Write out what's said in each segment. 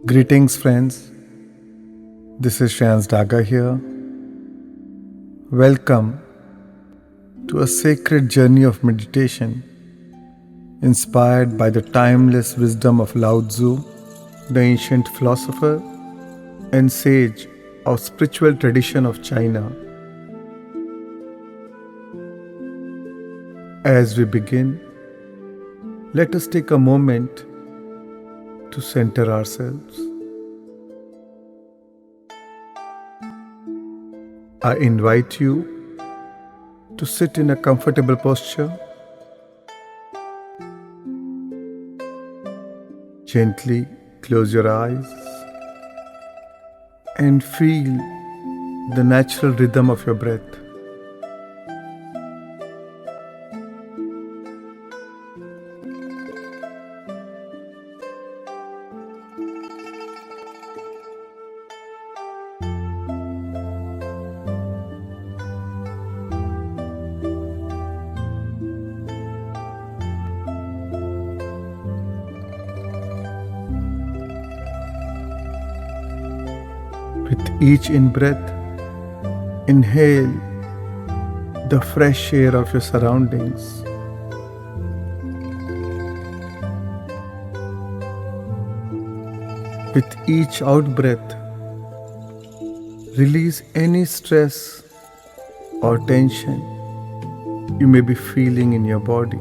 Greetings, friends. This is Shreans Daga here. Welcome to a sacred journey of meditation inspired by the timeless wisdom of Lao Tzu, the ancient philosopher and sage of spiritual tradition of China. As we begin, let us take a moment to center ourselves. I invite you to sit in a comfortable posture. Gently close your eyes and feel the natural rhythm of your breath. With each in-breath, inhale the fresh air of your surroundings. With each out-breath, release any stress or tension you may be feeling in your body.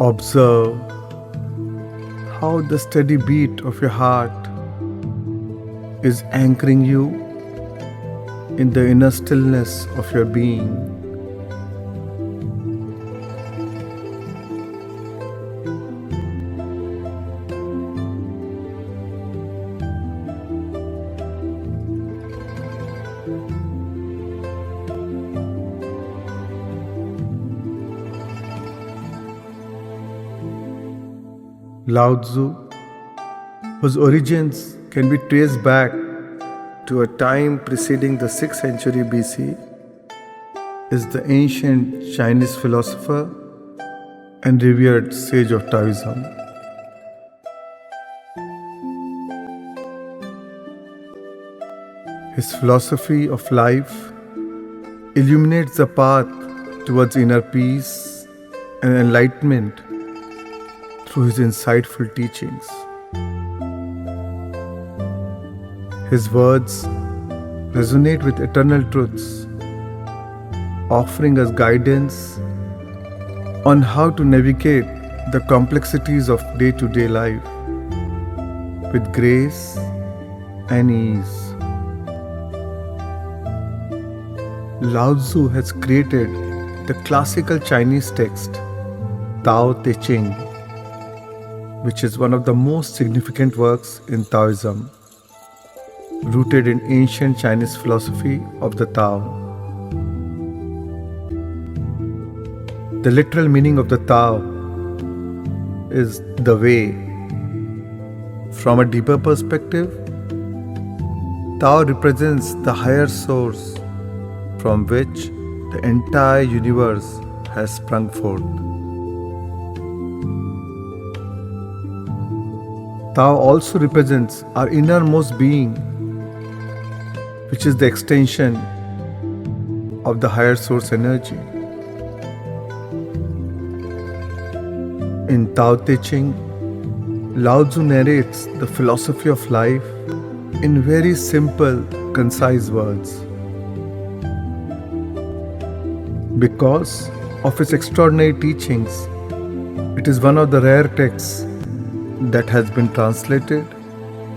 Observe how the steady beat of your heart is anchoring you in the inner stillness of your being. Lao Tzu, whose origins can be traced back to a time preceding the 6th century BC, is the ancient Chinese philosopher and revered sage of Taoism. His philosophy of life illuminates the path towards inner peace and enlightenment through his insightful teachings. His words resonate with eternal truths, offering us guidance on how to navigate the complexities of day-to-day life with grace and ease. Lao Tzu has created the classical Chinese text Tao Te Ching, which is one of the most significant works in Taoism, rooted in ancient Chinese philosophy of the Tao. The literal meaning of the Tao is the way. From a deeper perspective, Tao represents the higher source from which the entire universe has sprung forth. Tao also represents our innermost being, which is the extension of the higher source energy. In Tao Te Ching, Lao Tzu narrates the philosophy of life in very simple, concise words. Because of its extraordinary teachings, it is one of the rare texts that has been translated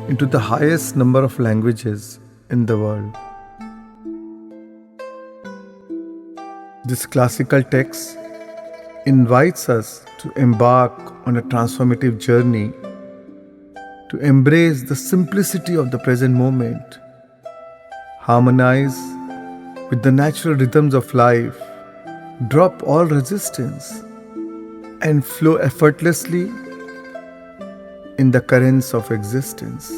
into the highest number of languages in the world. This classical text invites us to embark on a transformative journey to embrace the simplicity of the present moment, harmonize with the natural rhythms of life, drop all resistance, and flow effortlessly in the currents of existence.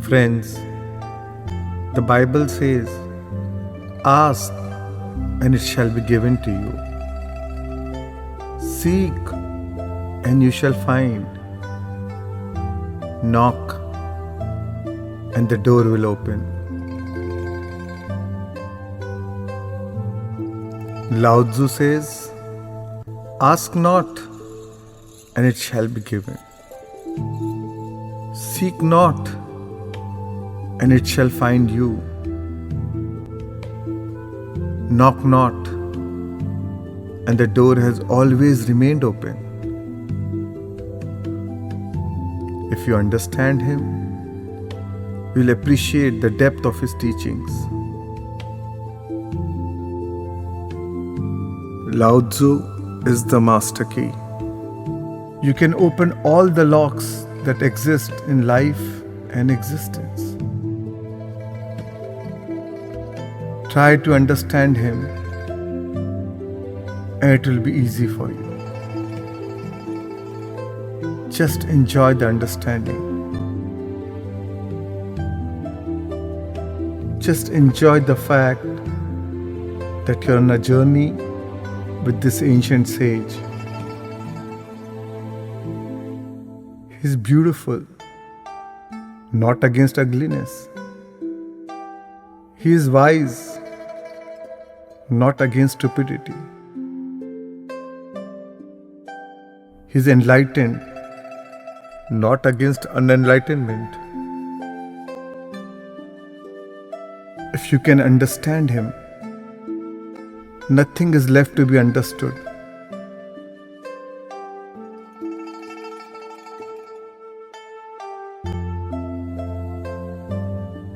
Friends, the Bible says, "Ask and it shall be given to you. Seek and you shall find. Knock and the door will open." Lao Tzu says, "Ask not and it shall be given. Seek not and it shall find you. Knock not, and the door has always remained open." If you understand him, you will appreciate the depth of his teachings. Lao Tzu is the master key. You can open all the locks that exist in life and existence. Try to understand him, and it will be easy for you. Just enjoy the understanding. Just enjoy the fact that you're on a journey with this ancient sage. He's beautiful, not against ugliness. He is wise, not against stupidity. He is enlightened, not against unenlightenment. If you can understand him, nothing is left to be understood.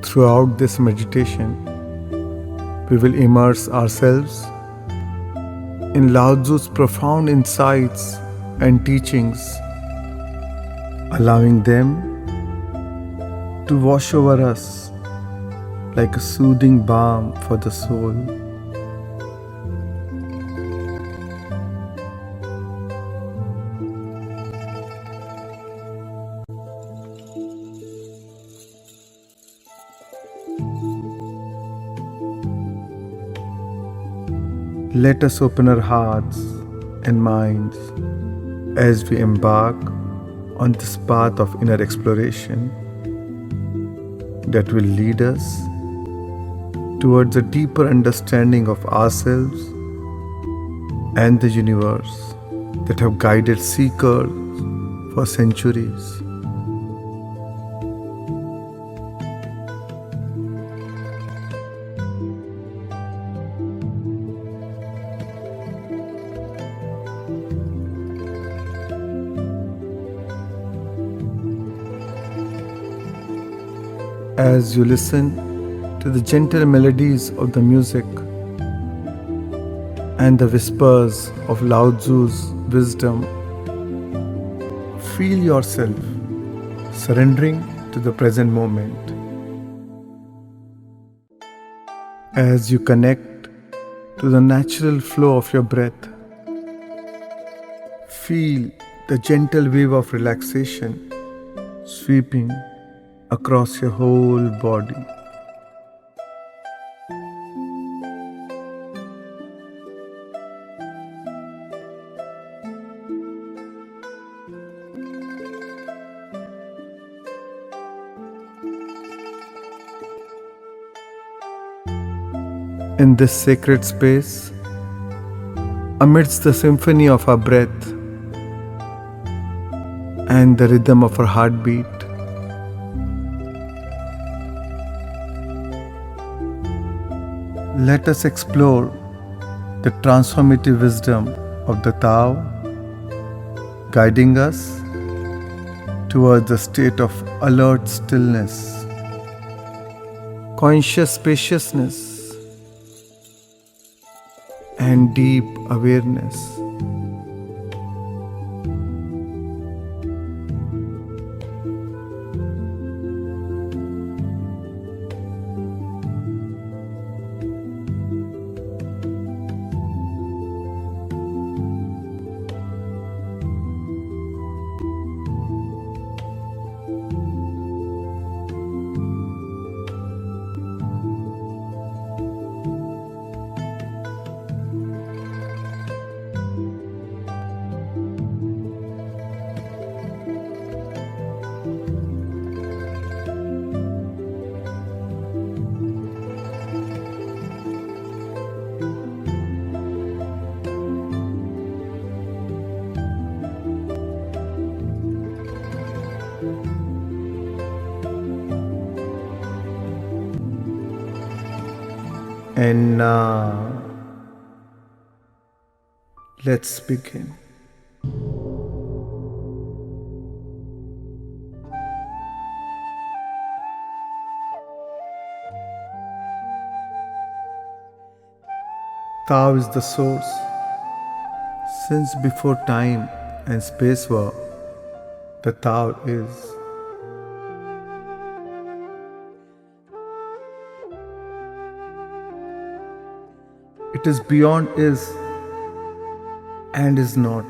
Throughout this meditation, we will immerse ourselves in Lao Tzu's profound insights and teachings, allowing them to wash over us like a soothing balm for the soul. Let us open our hearts and minds as we embark on this path of inner exploration that will lead us towards a deeper understanding of ourselves and the universe that have guided seekers for centuries. As you listen to the gentle melodies of the music and the whispers of Lao Tzu's wisdom, feel yourself surrendering to the present moment. As you connect to the natural flow of your breath, feel the gentle wave of relaxation sweeping across your whole body. In this sacred space, amidst the symphony of our breath and the rhythm of our heartbeat, let us explore the transformative wisdom of the Tao, guiding us towards a state of alert stillness, conscious spaciousness, and deep awareness. And now, let's begin. Tao is the source. Since before time and space were, the Tao is. It is beyond is and is not.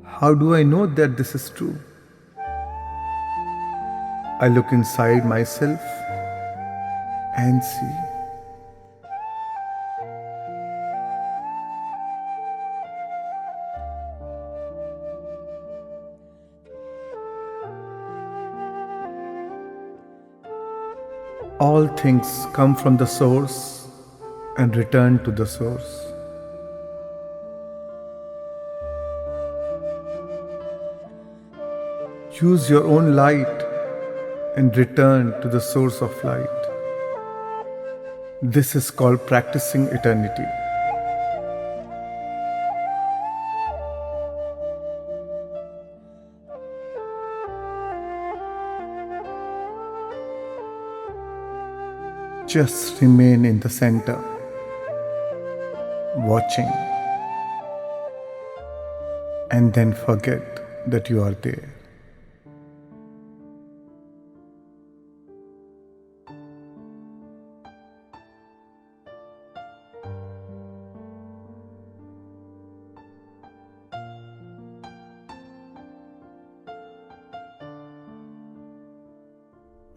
How do I know that this is true? I look inside myself and see. All things come from the source and return to the source. Use your own light and return to the source of light. This is called practicing eternity. Just remain in the center, watching, and then forget that you are there.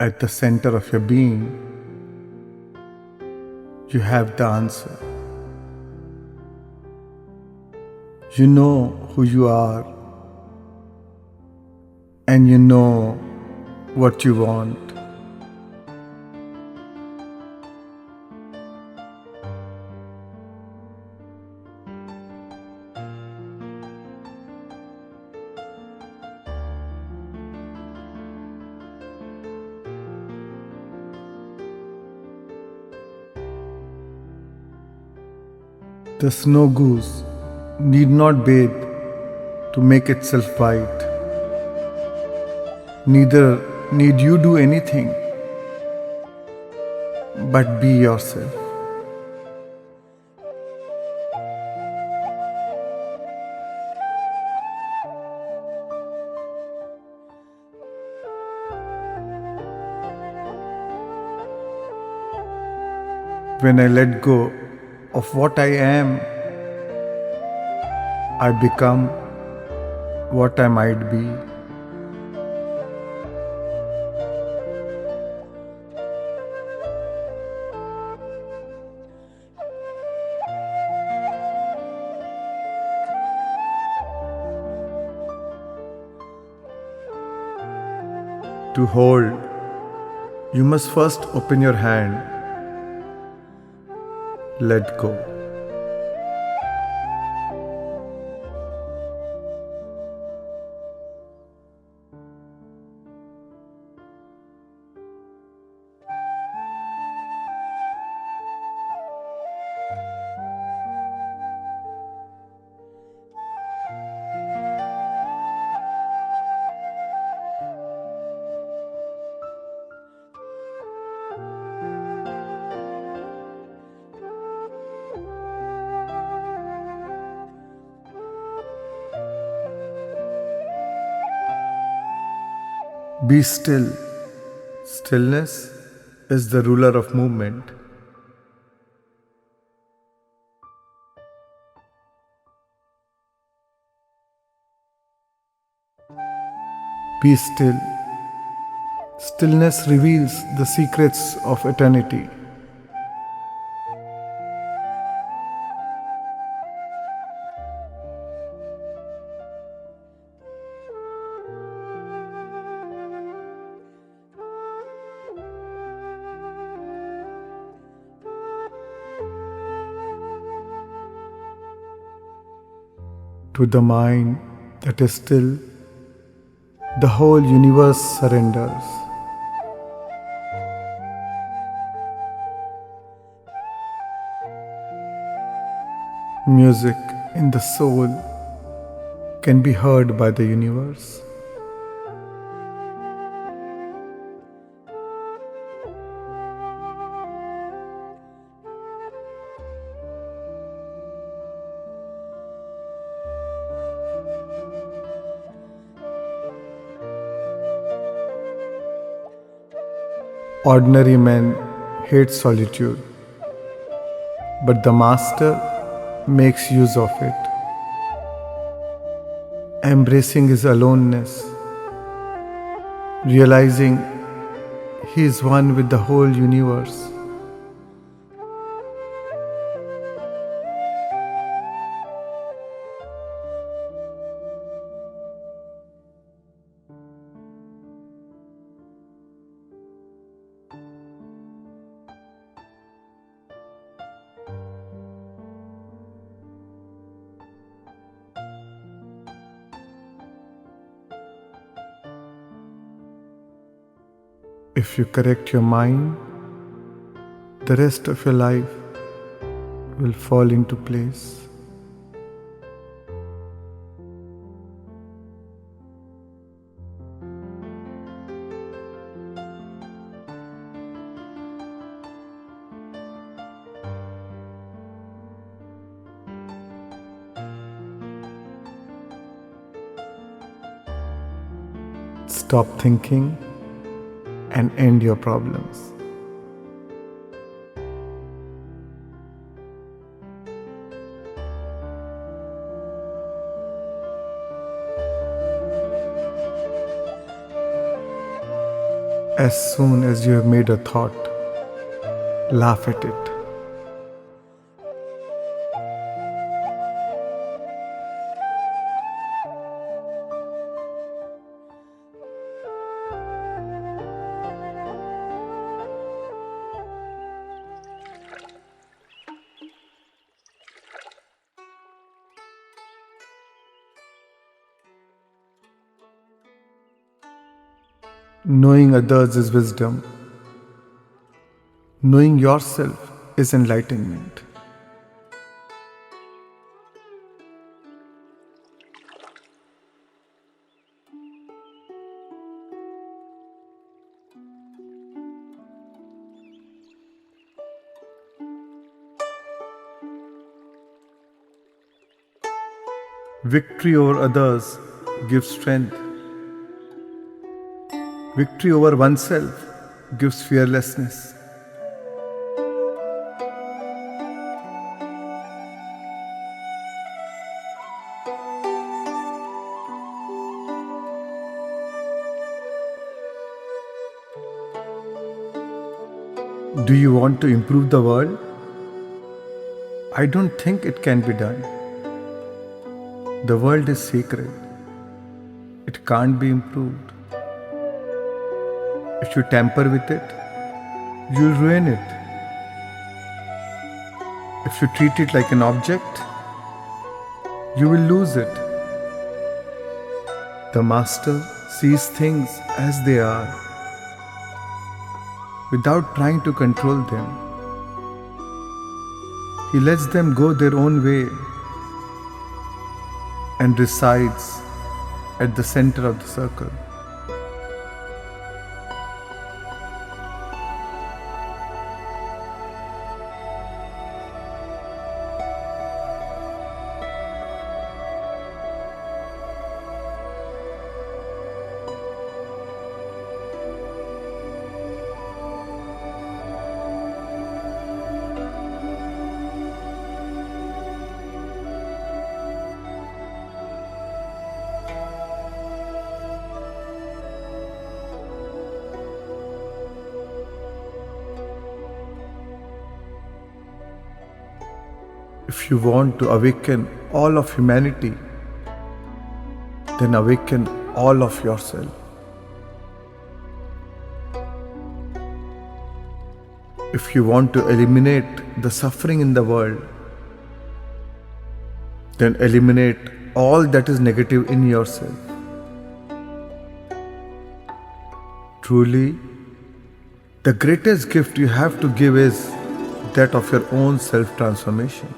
At the center of your being, you have the answer. You know who you are, and you know what you want. The snow goose need not bathe to make itself white. Neither need you do anything but be yourself. When I let go of what I am, I become what I might be. To hold, you must first open your hand. Let go. Be still. Stillness is the ruler of movement. Be still. Stillness reveals the secrets of eternity. To the mind that is still, the whole universe surrenders. Music in the soul can be heard by the universe. Ordinary men hate solitude, but the Master makes use of it, embracing his aloneness, realizing he is one with the whole universe. If you correct your mind, the rest of your life will fall into place. Stop thinking and end your problems. As soon as you have made a thought, laugh at it. Knowing others is wisdom. Knowing yourself is enlightenment. Victory over others gives strength. Victory over oneself gives fearlessness. Do you want to improve the world? I don't think it can be done. The world is sacred. It can't be improved. If you tamper with it, you'll ruin it. If you treat it like an object, you will lose it. The Master sees things as they are, without trying to control them. He lets them go their own way and resides at the center of the circle. If you want to awaken all of humanity, then awaken all of yourself. If you want to eliminate the suffering in the world, then eliminate all that is negative in yourself. Truly, the greatest gift you have to give is that of your own self-transformation.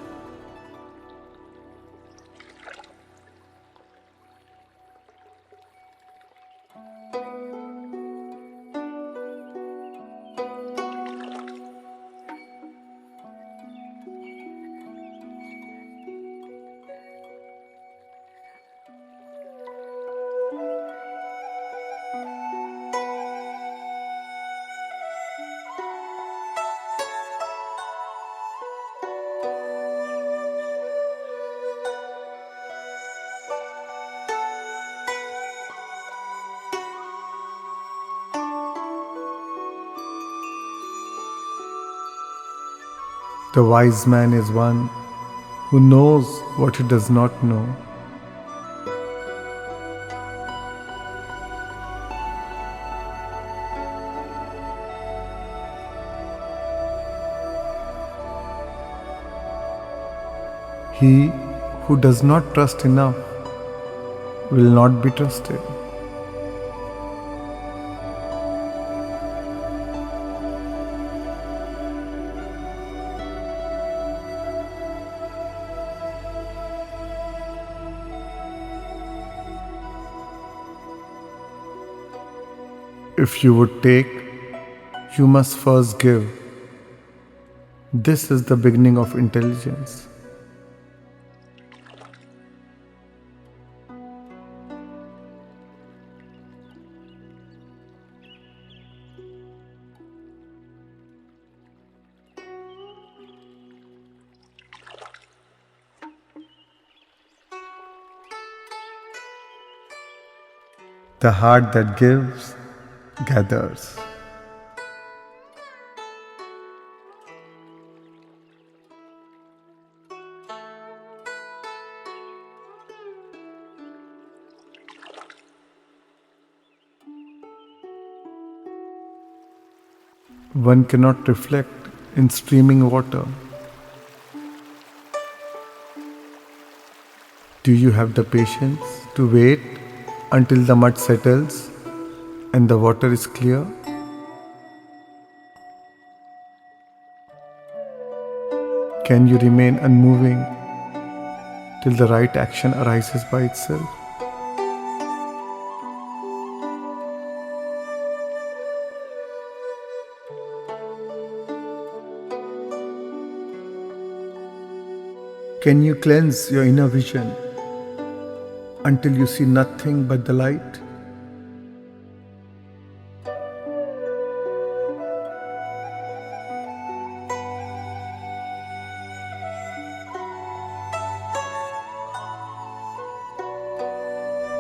The wise man is one who knows what he does not know. He who does not trust enough will not be trusted. If you would take, you must first give. This is the beginning of intelligence. The heart that gives, gathers. One cannot reflect in streaming water. Do you have the patience to wait until the mud settles and the water is clear? Can you remain unmoving till the right action arises by itself? Can you cleanse your inner vision until you see nothing but the light?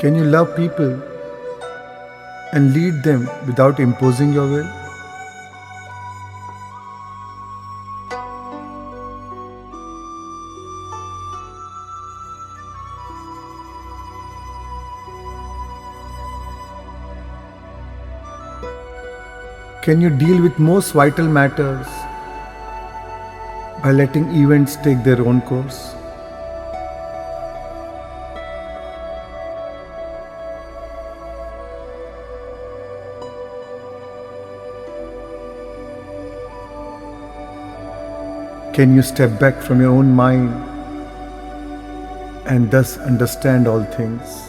Can you love people and lead them without imposing your will? Can you deal with most vital matters by letting events take their own course? Can you step back from your own mind and thus understand all things?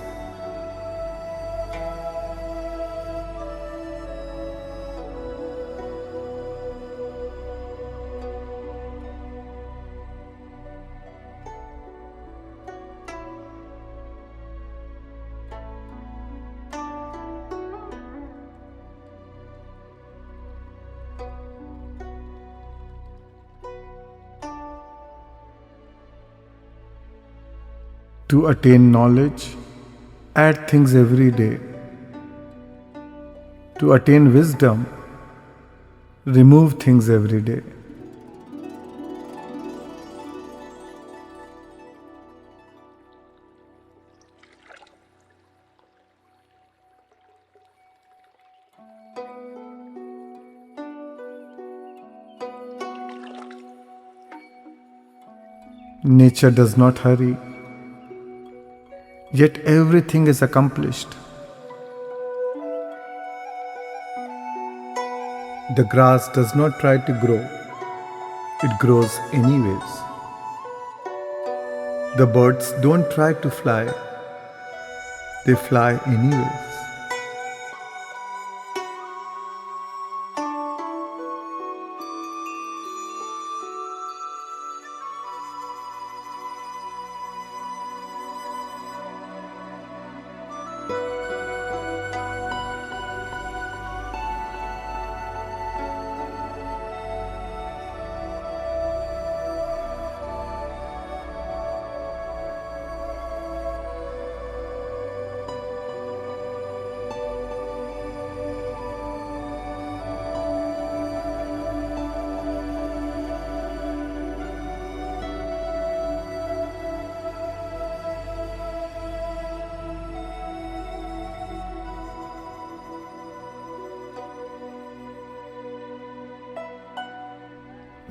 To attain knowledge, add things every day. To attain wisdom, remove things every day. Nature does not hurry, yet everything is accomplished. The grass does not try to grow, it grows anyways. The birds don't try to fly, they fly anyways.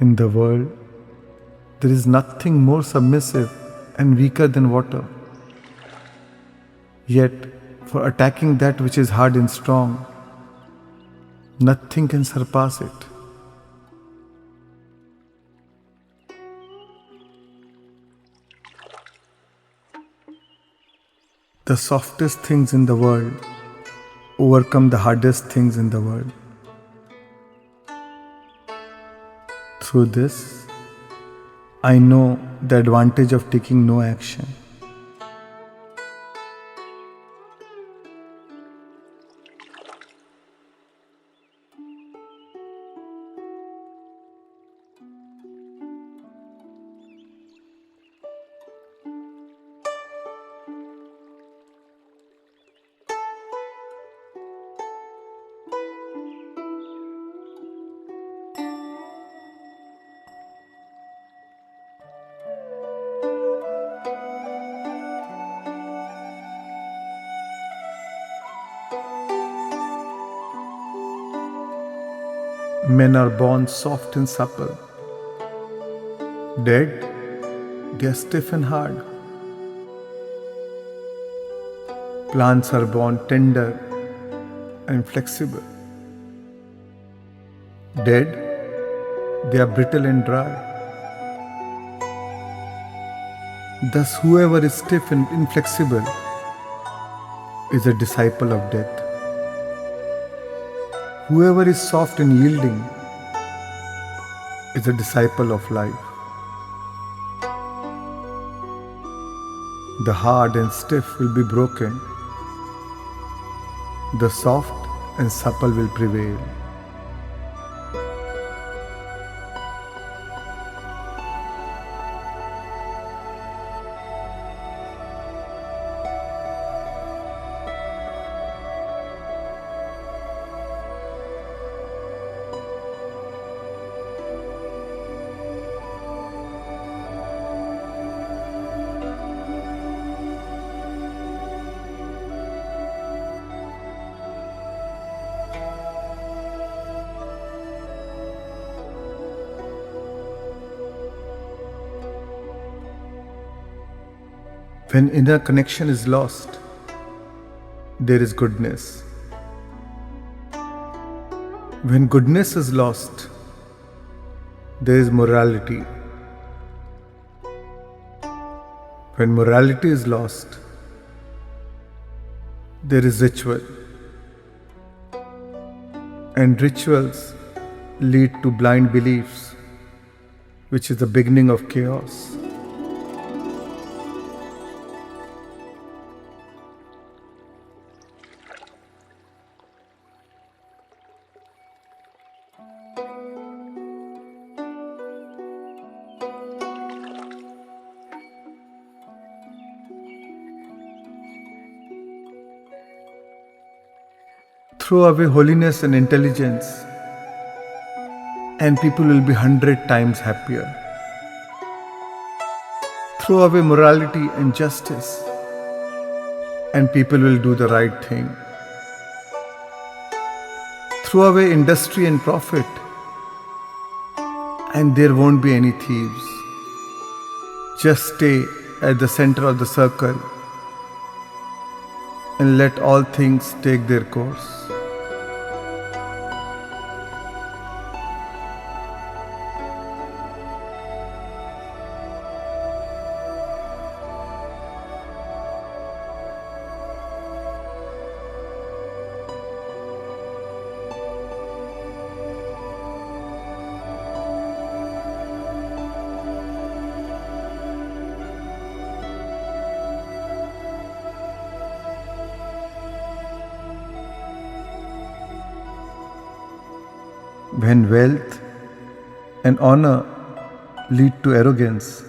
In the world, there is nothing more submissive and weaker than water. Yet, for attacking that which is hard and strong, nothing can surpass it. The softest things in the world overcome the hardest things in the world. Through this, I know the advantage of taking no action. Men are born soft and supple. Dead, they are stiff and hard. Plants are born tender and flexible. Dead, they are brittle and dry. Thus, whoever is stiff and inflexible is a disciple of death. Whoever is soft and yielding is a disciple of life. The hard and stiff will be broken. The soft and supple will prevail. When inner connection is lost, there is goodness. When goodness is lost, there is morality. When morality is lost, there is ritual. And rituals lead to blind beliefs, which is the beginning of chaos. Throw away holiness and intelligence, and people will be 100 times happier. Throw away morality and justice, and people will do the right thing. Throw away industry and profit, and there won't be any thieves. Just stay at the center of the circle and let all things take their course. When wealth and honor lead to arrogance,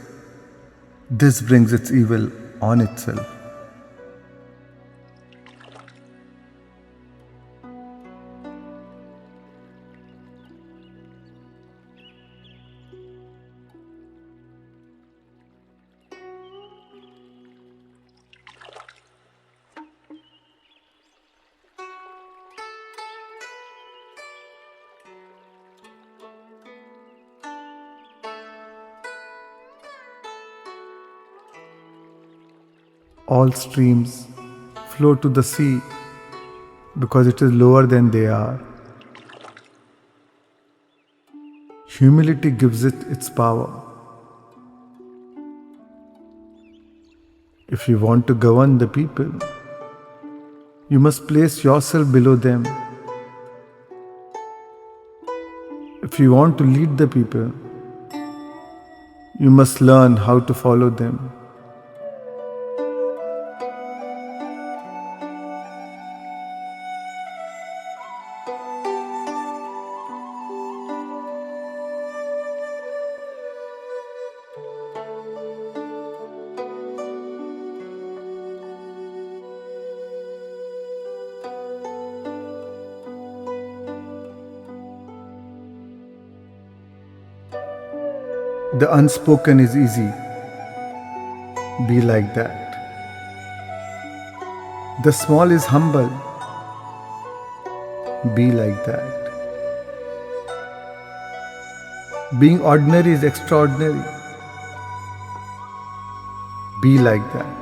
this brings its evil on itself. all streams flow to the sea because it is lower than they are. Humility gives it its power. If you want to govern the people, you must place yourself below them. If you want to lead the people, you must learn how to follow them. The unspoken is easy. Be like that. The small is humble. Be like that. Being ordinary is extraordinary. Be like that.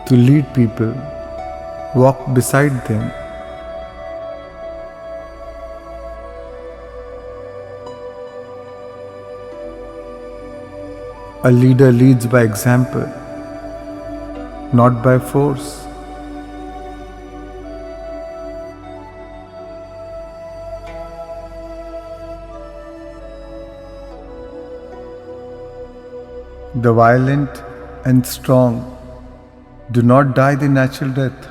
To lead people, walk beside them. A leader leads by example, not by force. The violent and strong do not die the natural death.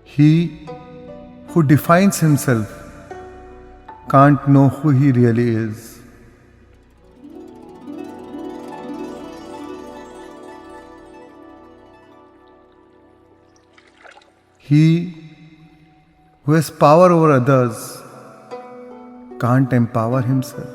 He who defines himself can't know who he really is. He who has power over others can't empower himself.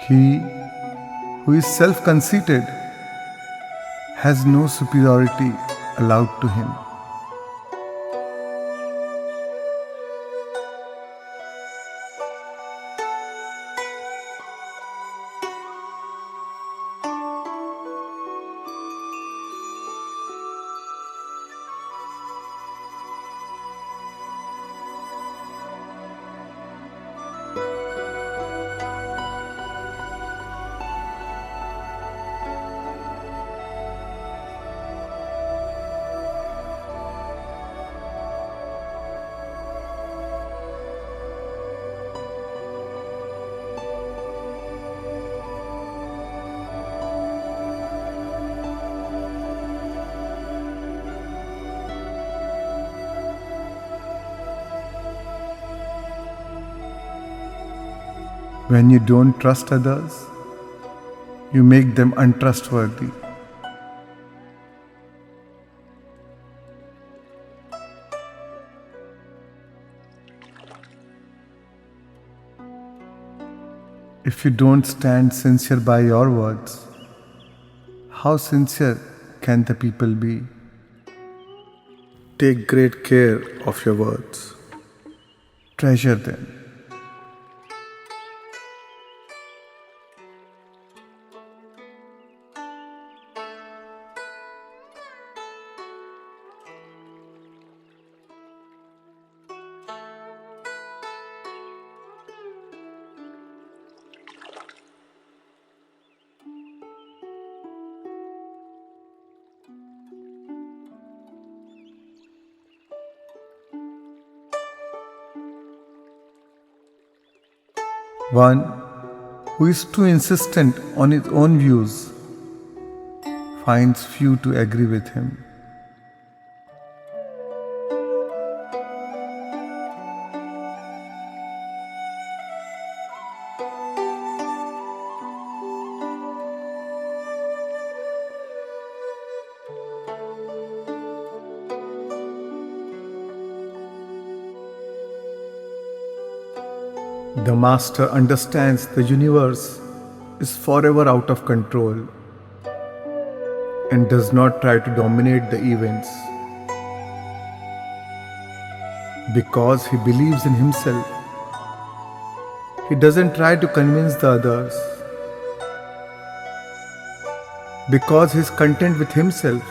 He who is self-conceited has no superiority allowed to him. When you don't trust others, you make them untrustworthy. If you don't stand sincere by your words, how sincere can the people be? Take great care of your words. Treasure them. One who is too insistent on his own views finds few to agree with him. The master understands the universe is forever out of control and does not try to dominate the events. Because he believes in himself, he doesn't try to convince the others. Because he is content with himself,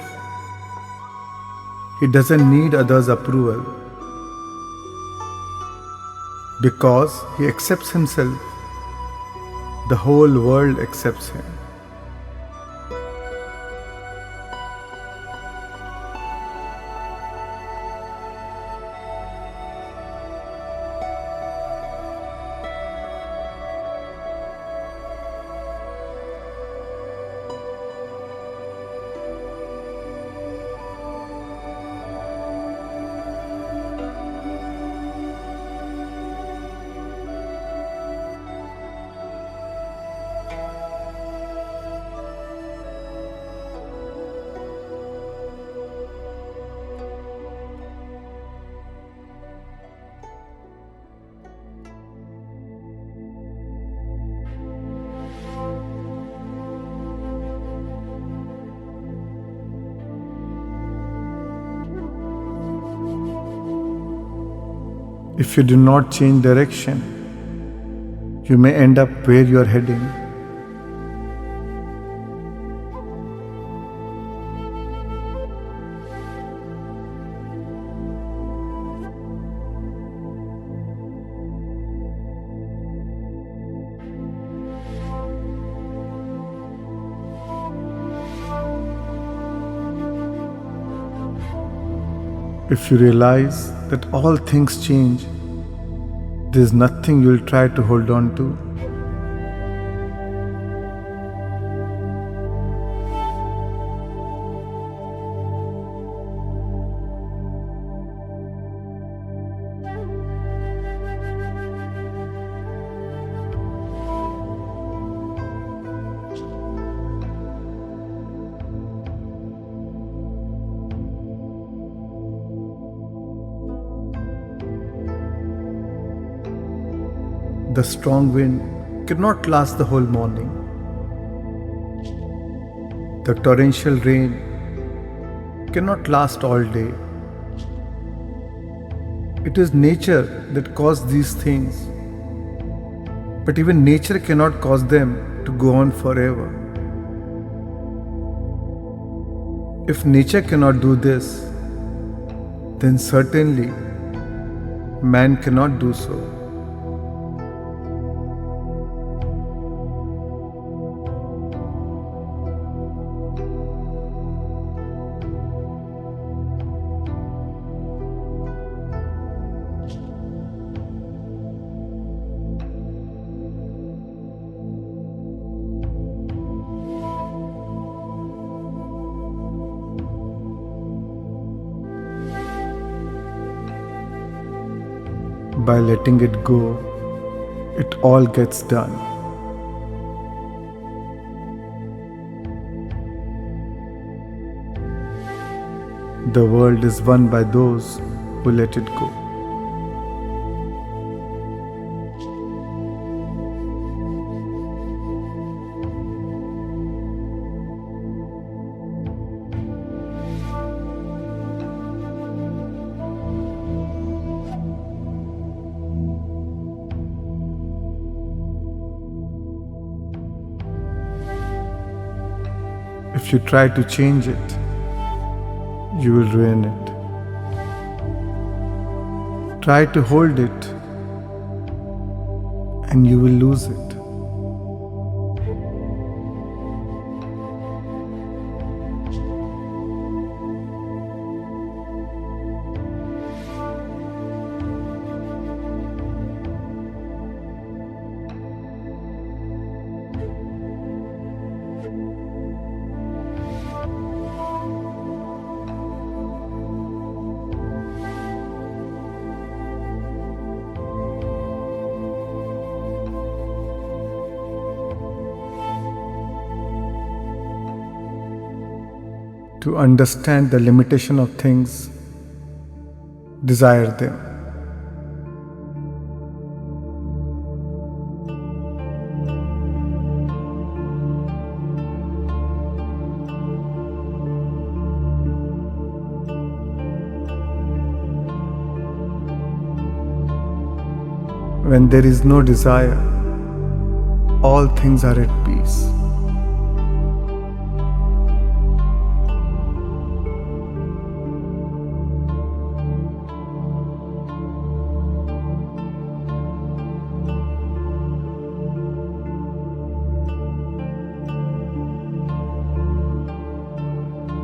he doesn't need others' approval. Because he accepts himself, the whole world accepts him. If you do not change direction, you may end up where you are heading. If you realize that all things change, there is nothing you will try to hold on to. The strong wind cannot last the whole morning. The torrential rain cannot last all day. It is nature that caused these things, but even nature cannot cause them to go on forever. If nature cannot do this, then certainly man cannot do so. By letting it go, it all gets done. The world is won by those who let it go. If you try to change it, you will ruin it. Try to hold it, and you will lose it. To understand the limitation of things, desire them. When there is no desire, all things are at peace.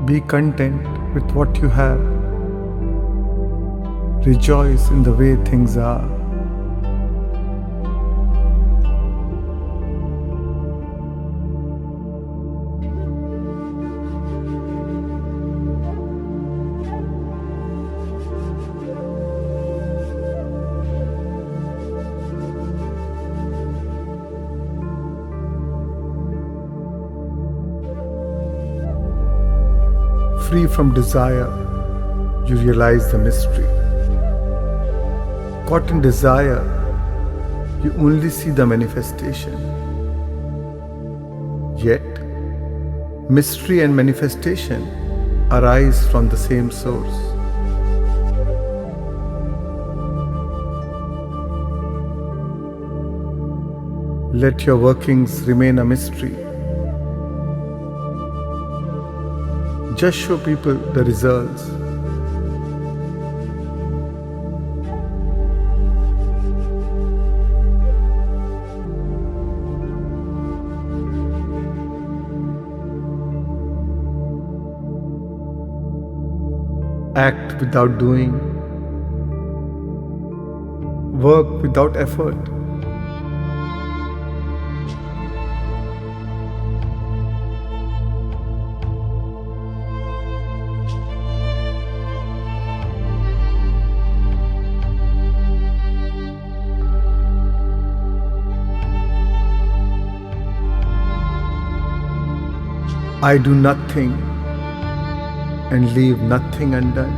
Be content with what you have. Rejoice in the way things are. Free from desire, you realize the mystery. Caught in desire, you only see the manifestation. Yet, mystery and manifestation arise from the same source. Let your workings remain a mystery. Just show people the results. Act without doing. Work without effort. I do nothing and leave nothing undone.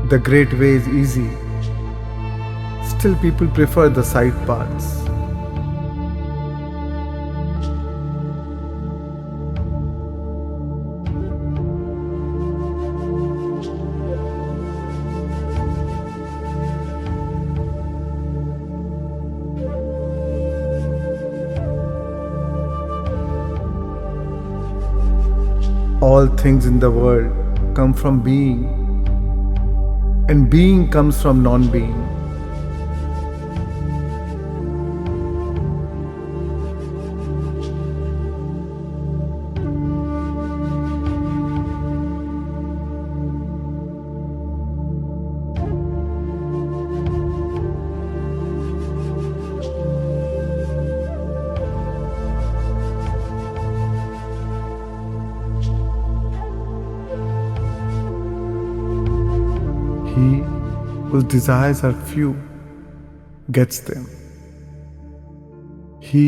The great way is easy. Still people prefer the side paths. All things in the world come from being, and being comes from non-being. He whose desires are few gets them. He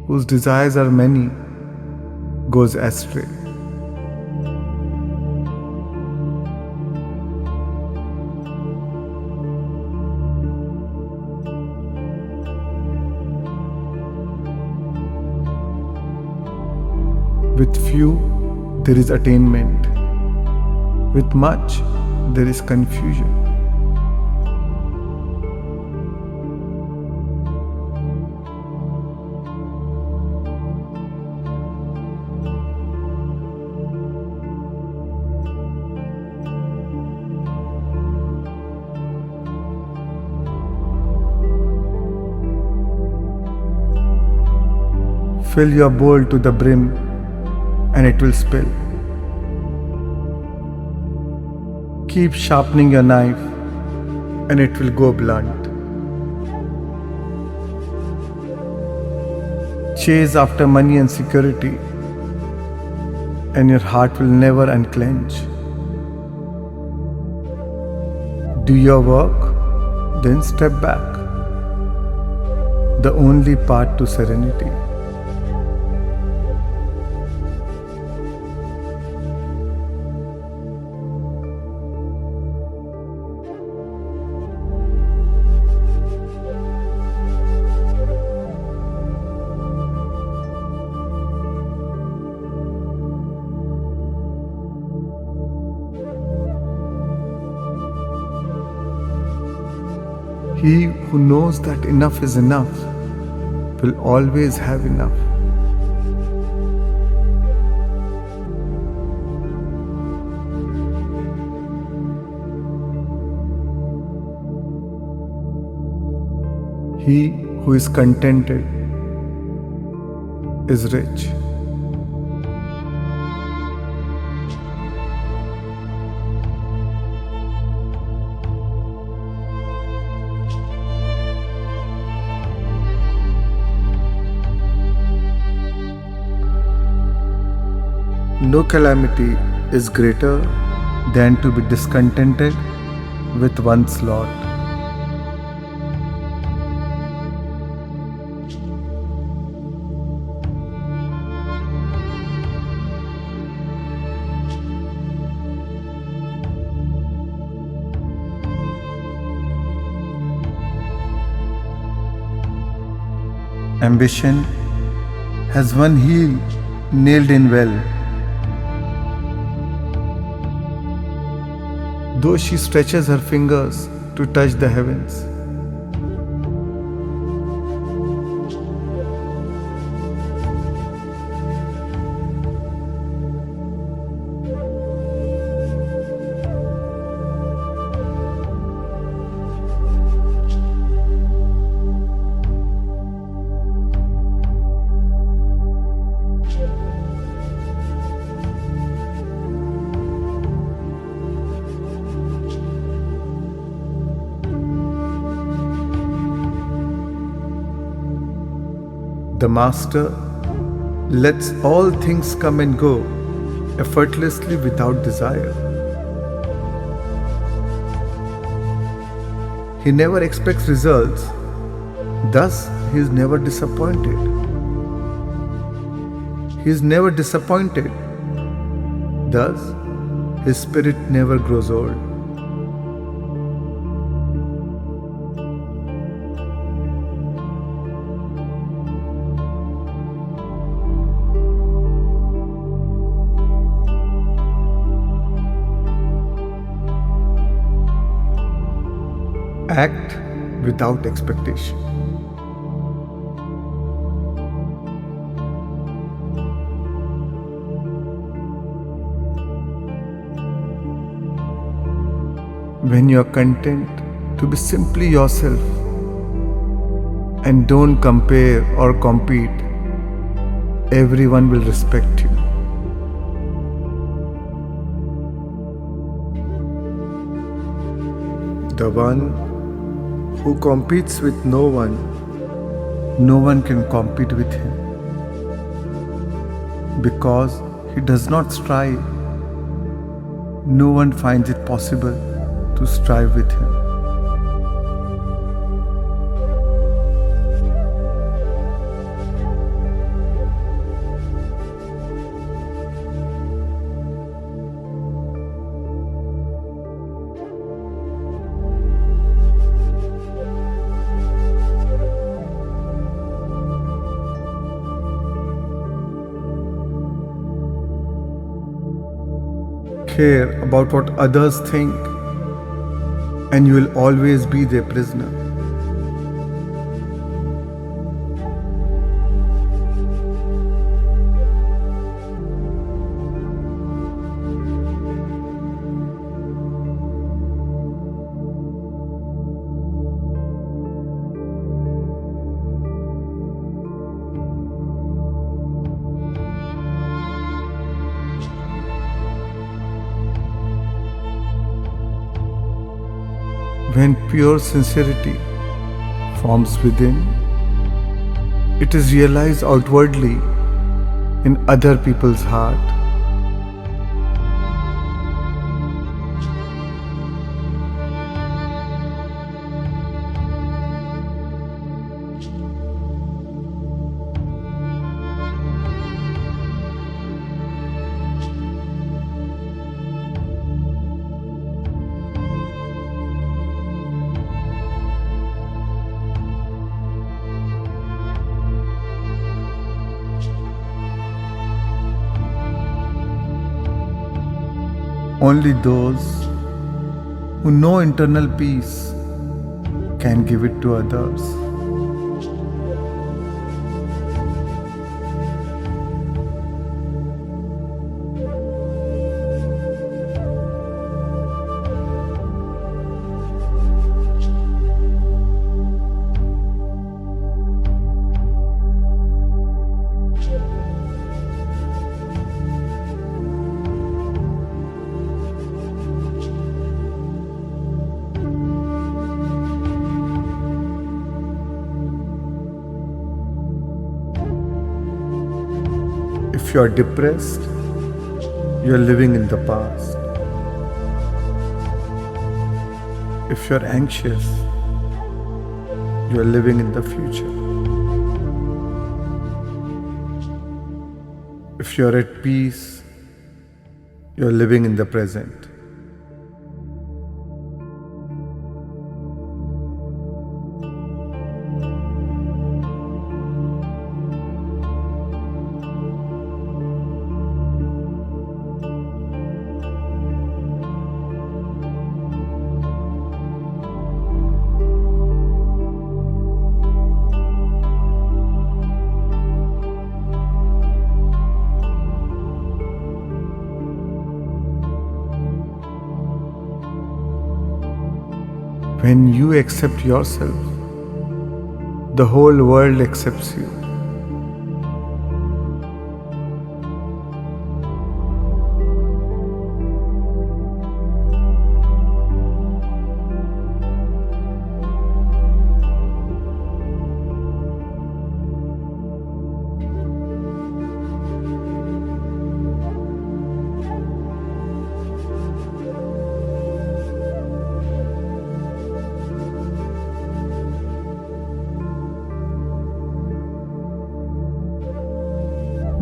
whose desires are many goes astray. With few, there is attainment. With much, there is confusion. Fill your bowl to the brim and it will spill. Keep sharpening your knife and it will go blunt. Chase after money and security and your heart will never unclench. Do your work, then step back. The only path to serenity. He who knows that enough is enough will always have enough. He who is contented is rich. No calamity is greater than to be discontented with one's lot. Ambition has one heel nailed in well. Though she stretches her fingers to touch the heavens. The Master lets all things come and go effortlessly without desire. He never expects results, thus he is never disappointed. He is never disappointed, thus his spirit never grows old. Act without expectation. When you are content to be simply yourself and don't compare or compete, everyone will respect you. The one who competes with no one can compete with him. Because he does not strive, no one finds it possible to strive with him. Care about what others think, and you will always be their prisoner. When pure sincerity forms within, it is realized outwardly in other people's heart. Only those who know internal peace can give it to others. If you are depressed, you are living in the past. If you are anxious, you are living in the future. If you are at peace, you are living in the present. When you accept yourself, the whole world accepts you.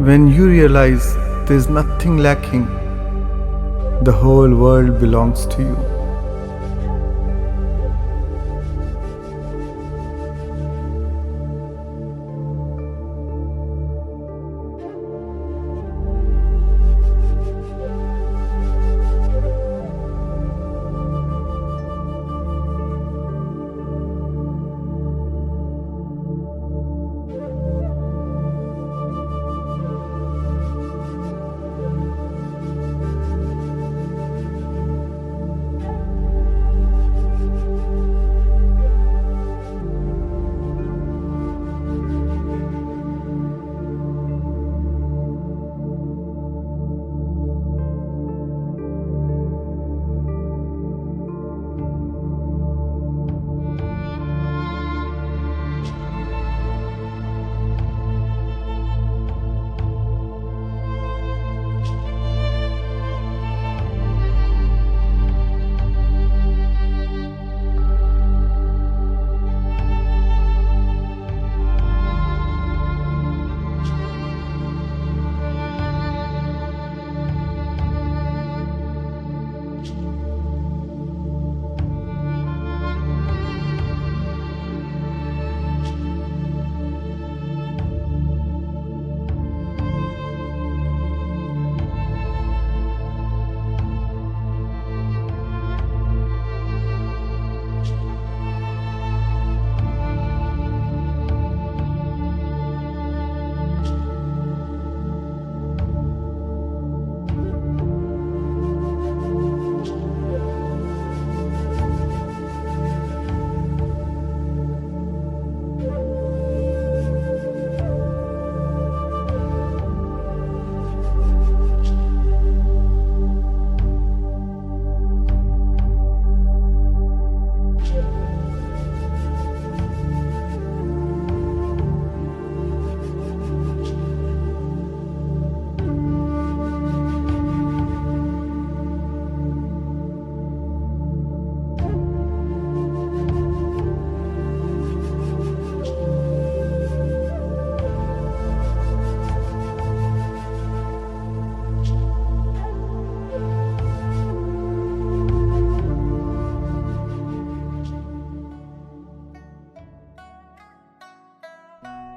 When you realize there is nothing lacking, the whole world belongs to you.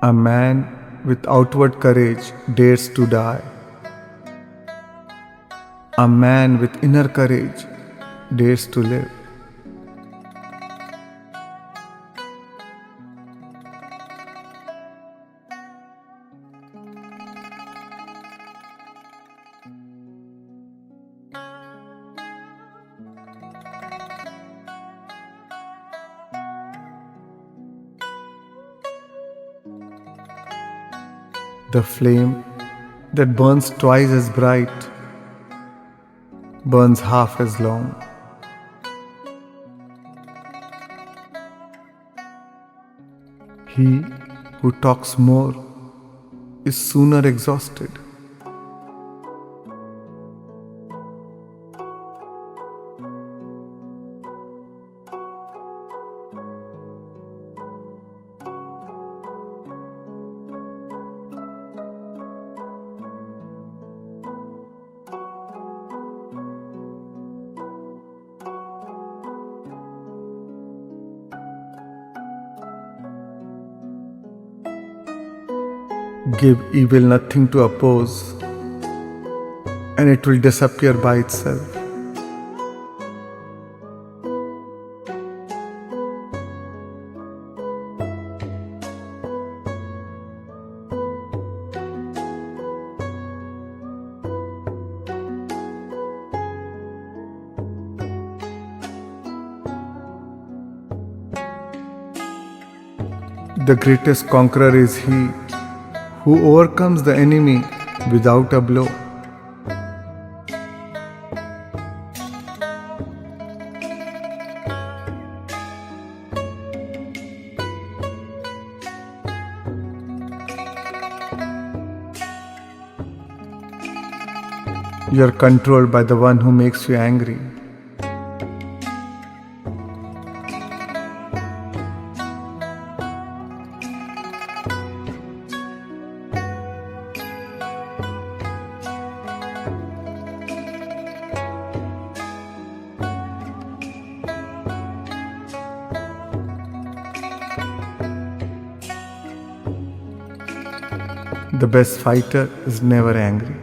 A man with outward courage dares to die. A man with inner courage dares to live. The flame that burns twice as bright burns half as long. He who talks more is sooner exhausted. Give evil nothing to oppose, and it will disappear by itself. The greatest conqueror is he who overcomes the enemy without a blow. You are controlled by the one who makes you angry. The best fighter is never angry.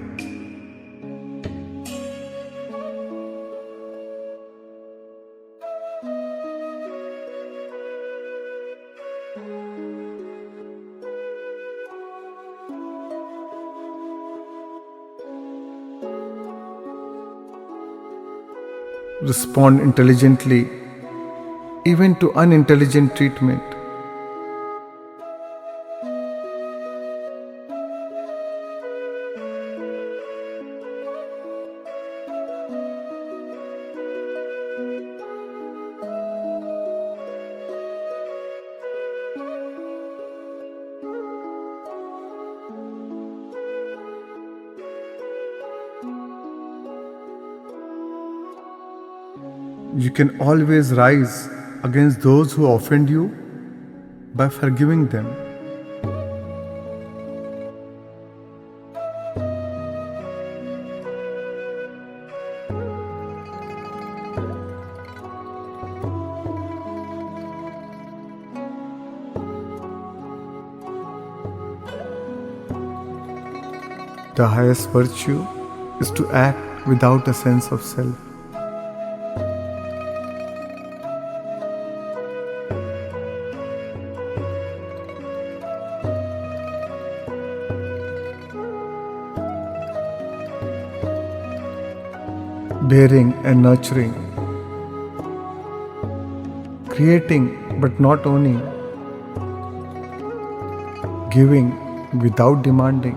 Respond intelligently even to unintelligent treatment. You can always rise against those who offend you by forgiving them. The highest virtue is to act without a sense of self. Bearing and nurturing, creating but not owning, giving without demanding,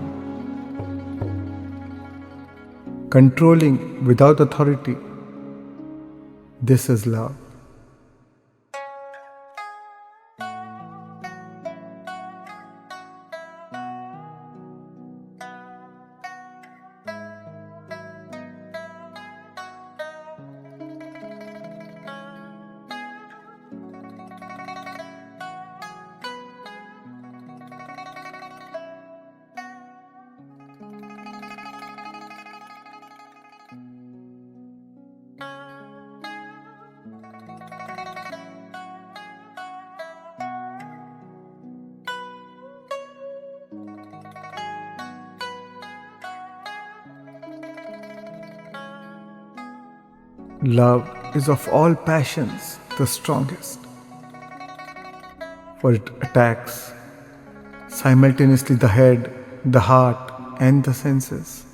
controlling without authority. This is love. Love is of all passions the strongest, for it attacks simultaneously the head, the heart, and the senses.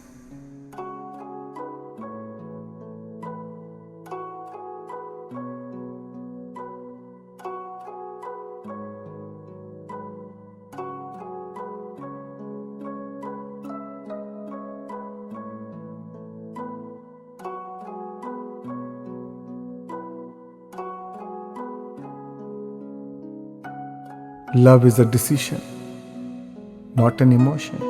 Love is a decision, not an emotion.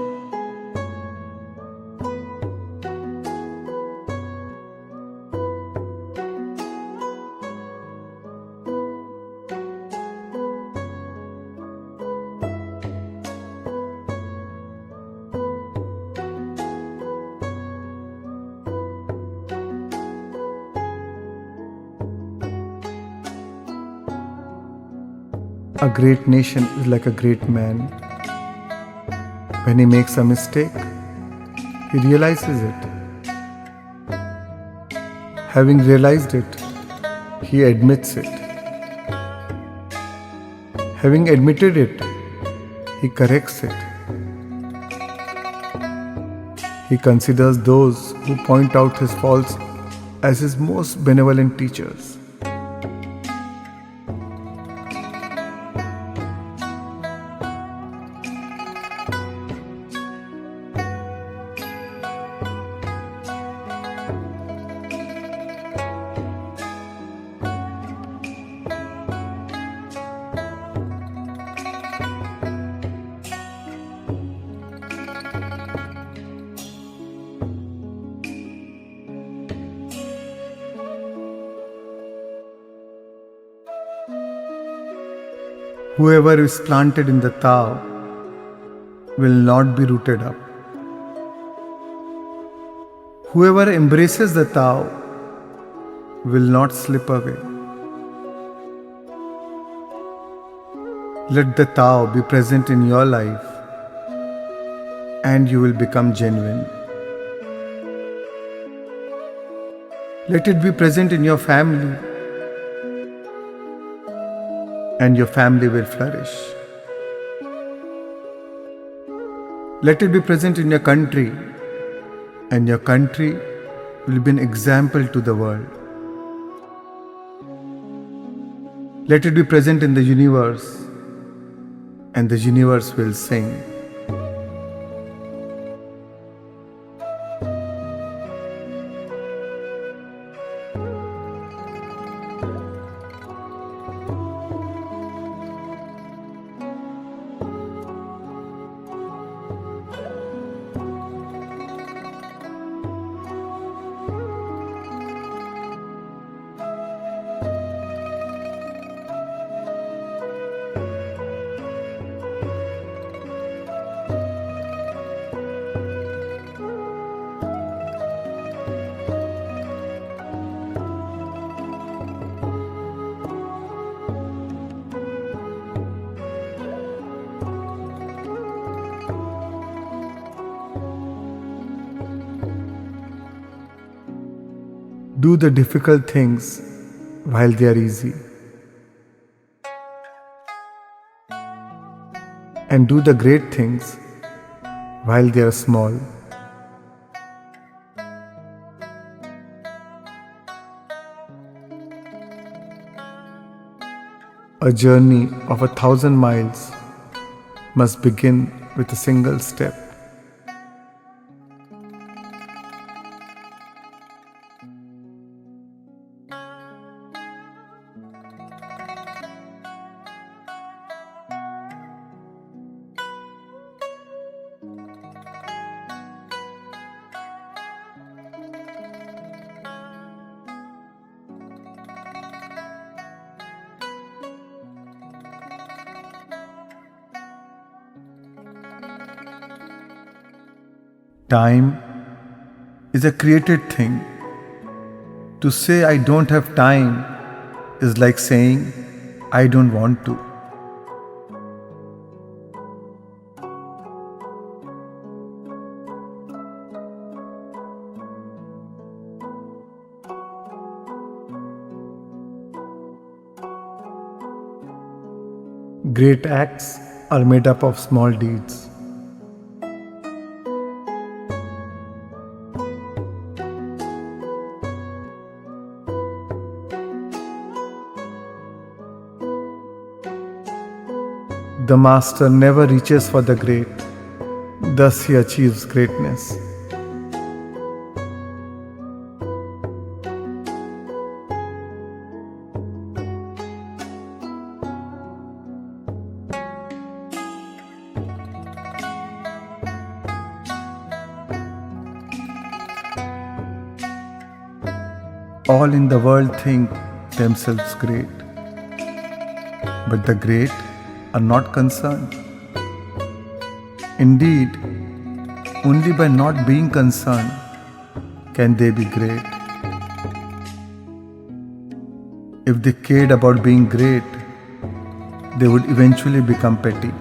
A great nation is like a great man. When he makes a mistake, he realizes it. Having realized it, he admits it. Having admitted it, he corrects it. He considers those who point out his faults as his most benevolent teachers. Whoever is planted in the Tao will not be rooted up. Whoever embraces the Tao will not slip away. Let the Tao be present in your life and you will become genuine. Let it be present in your family and your family will flourish. Let it be present in your country, and your country will be an example to the world. Let it be present in the universe, and the universe will sing. Do the difficult things while they are easy, and do the great things while they are small. A journey of 1,000 miles must begin with a single step. Time is a created thing. To say I don't have time is like saying I don't want to. Great acts are made up of small deeds. The master never reaches for the great, thus he achieves greatness. All in the world think themselves great, but the great are not concerned. Indeed, only by not being concerned can they be great. If they cared about being great, they would eventually become petty.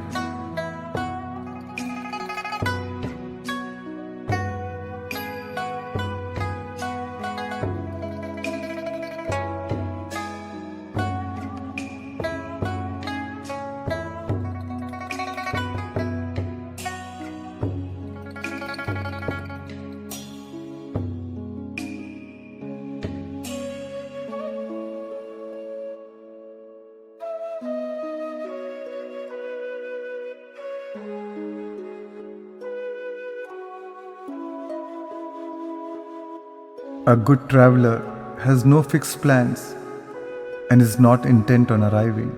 A good traveler has no fixed plans and is not intent on arriving.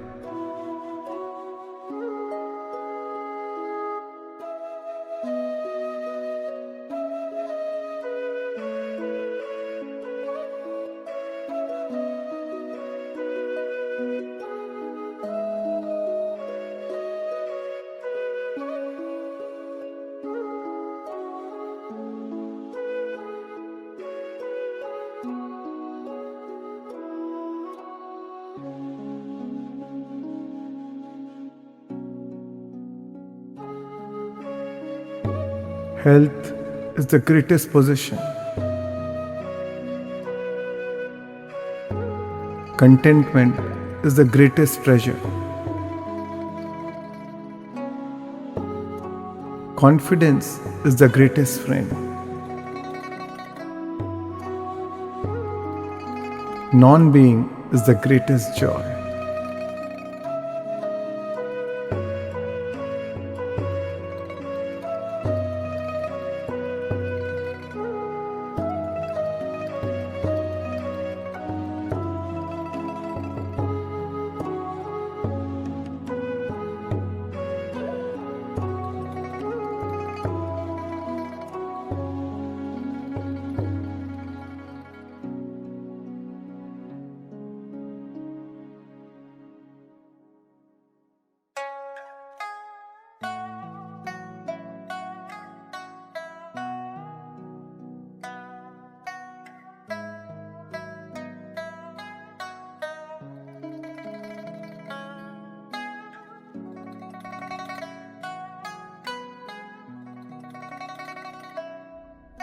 Health is the greatest possession. Contentment is the greatest treasure. Confidence is the greatest friend. Non-being is the greatest joy.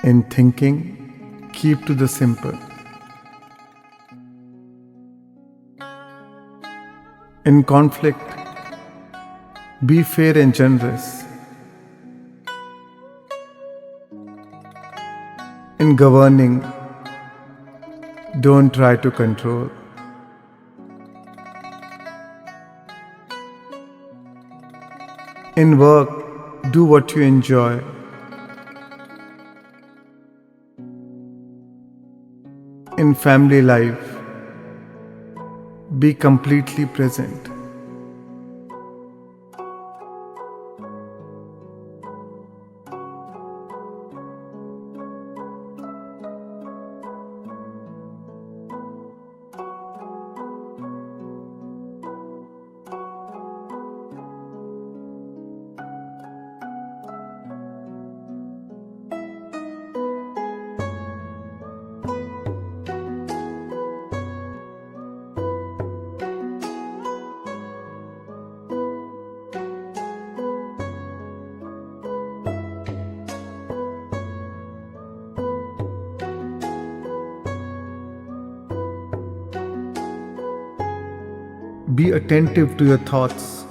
In thinking, keep to the simple. In conflict, be fair and generous. In governing, don't try to control. In work, do what you enjoy. In family life, be completely present. Be attentive to your thoughts.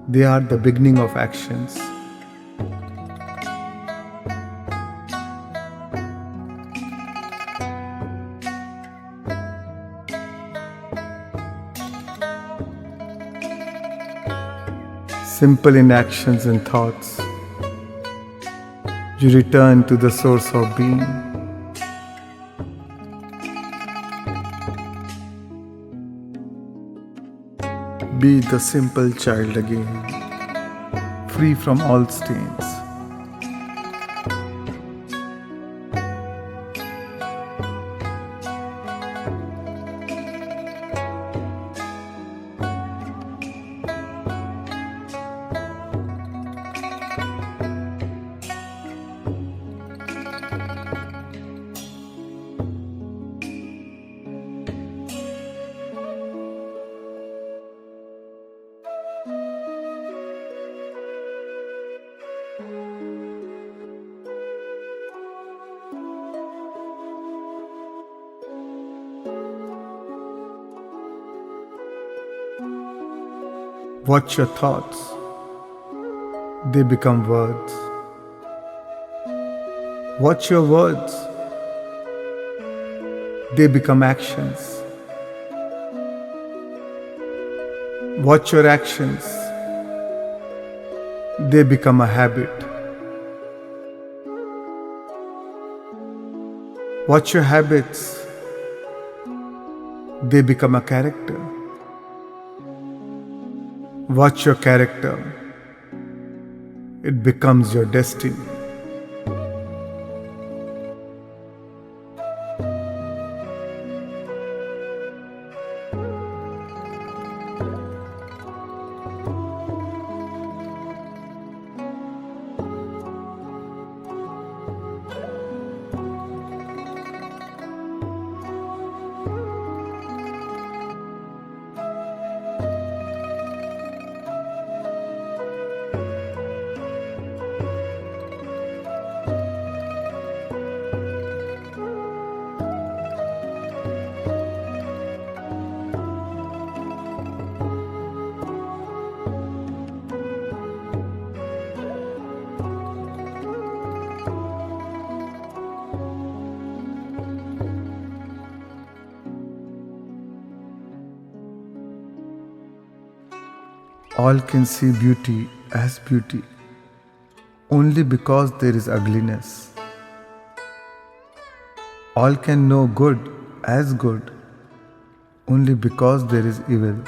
They are the beginning of actions. Simple in actions and thoughts, you return to the source of being. Be the simple child again, free from all stains. Watch your thoughts. They become words. Watch your words. They become actions. Watch your actions. They become a habit. Watch your habits. They become a character. Watch your character. It becomes your destiny. All can see beauty as beauty only because there is ugliness. All can know good as good only because there is evil.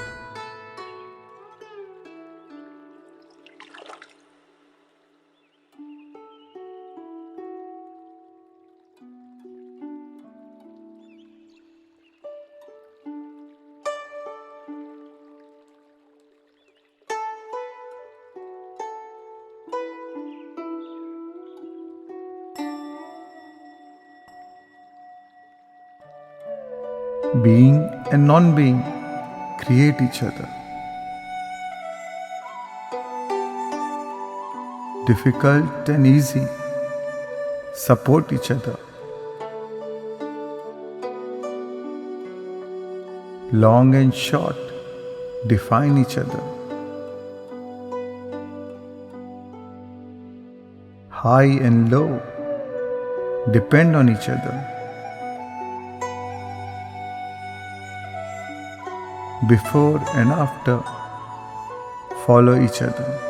Being and non-being create each other. Difficult and easy support each other. Long and short define each other. High and low depend on each other. Before and after follow each other.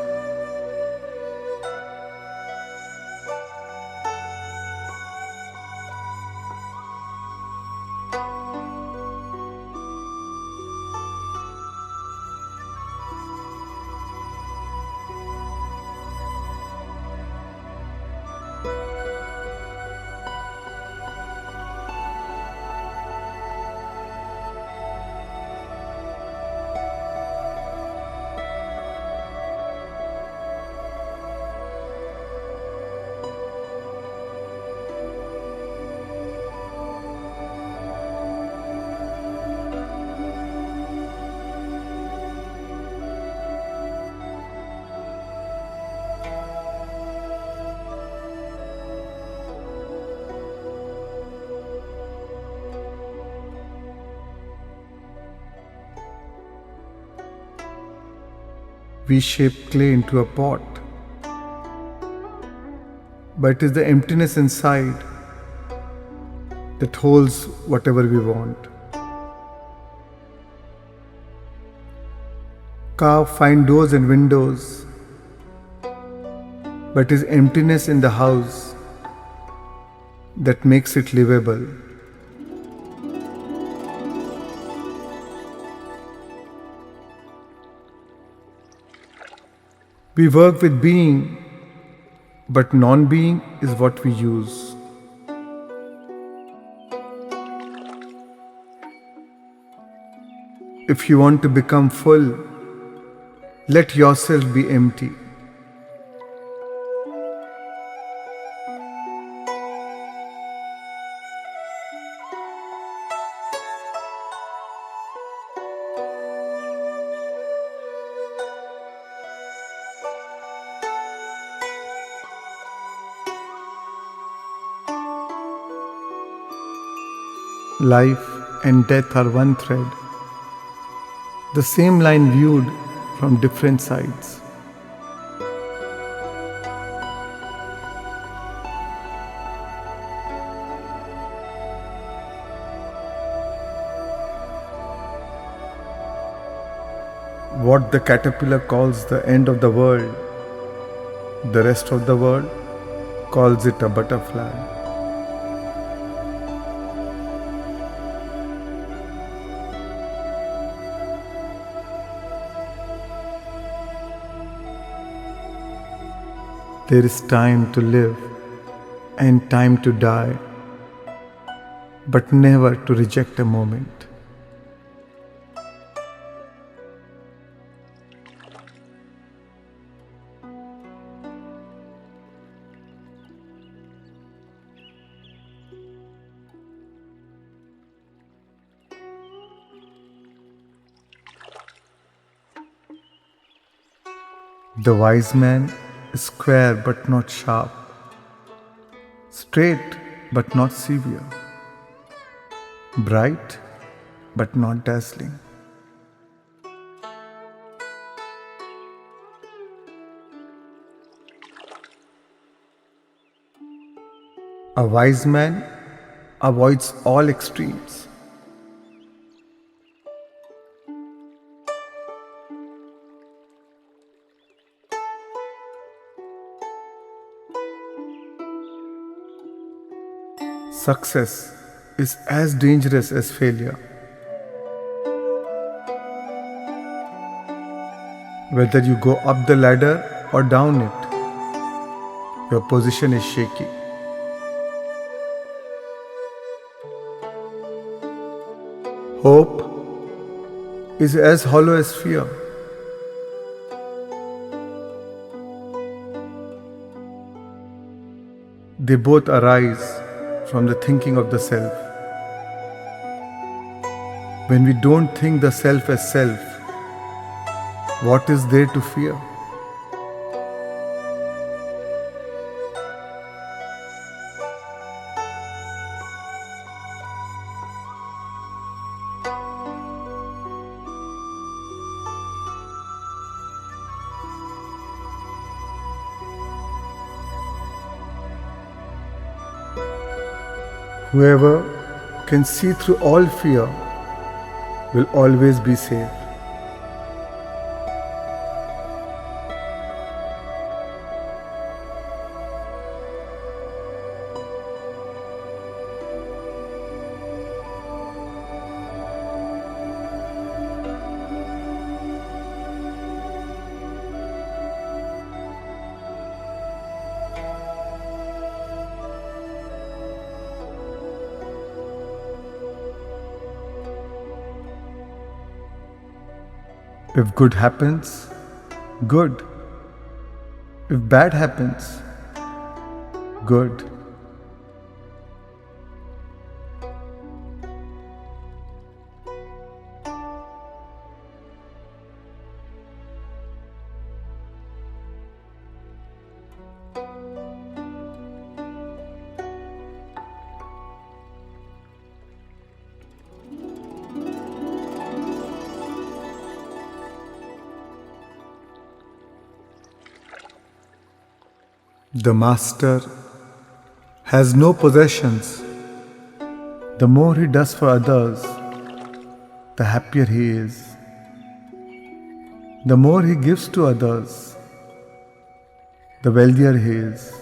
We shape clay into a pot, but it is the emptiness inside that holds whatever we want. Carve fine doors and windows, but it is emptiness in the house that makes it livable. We work with being, but non-being is what we use. If you want to become full, let yourself be empty. Life and death are one thread. The same line viewed from different sides. What the caterpillar calls the end of the world, the rest of the world calls it a butterfly. There is time to live and time to die, but never to reject a moment. The wise man is square but not sharp, straight but not severe, bright but not dazzling. A wise man avoids all extremes. Success is as dangerous as failure. Whether you go up the ladder or down it, your position is shaky. Hope is as hollow as fear. They both arise from the thinking of the self. When we don't think the self as self, what is there to fear? Whoever can see through all fear will always be safe. If good happens, good. If bad happens, good. The master has no possessions. The more he does for others, the happier he is. The more he gives to others, the wealthier he is.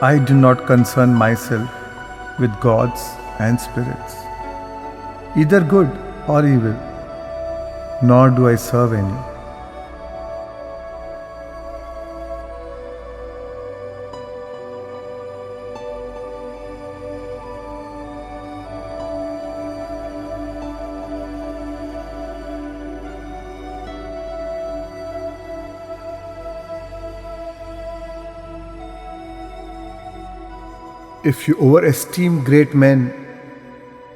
I do not concern myself with gods and spirits, either good or evil, nor do I serve any. If you overesteem great men,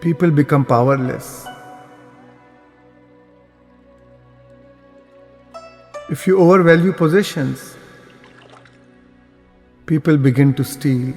people become powerless. If you overvalue possessions, people begin to steal.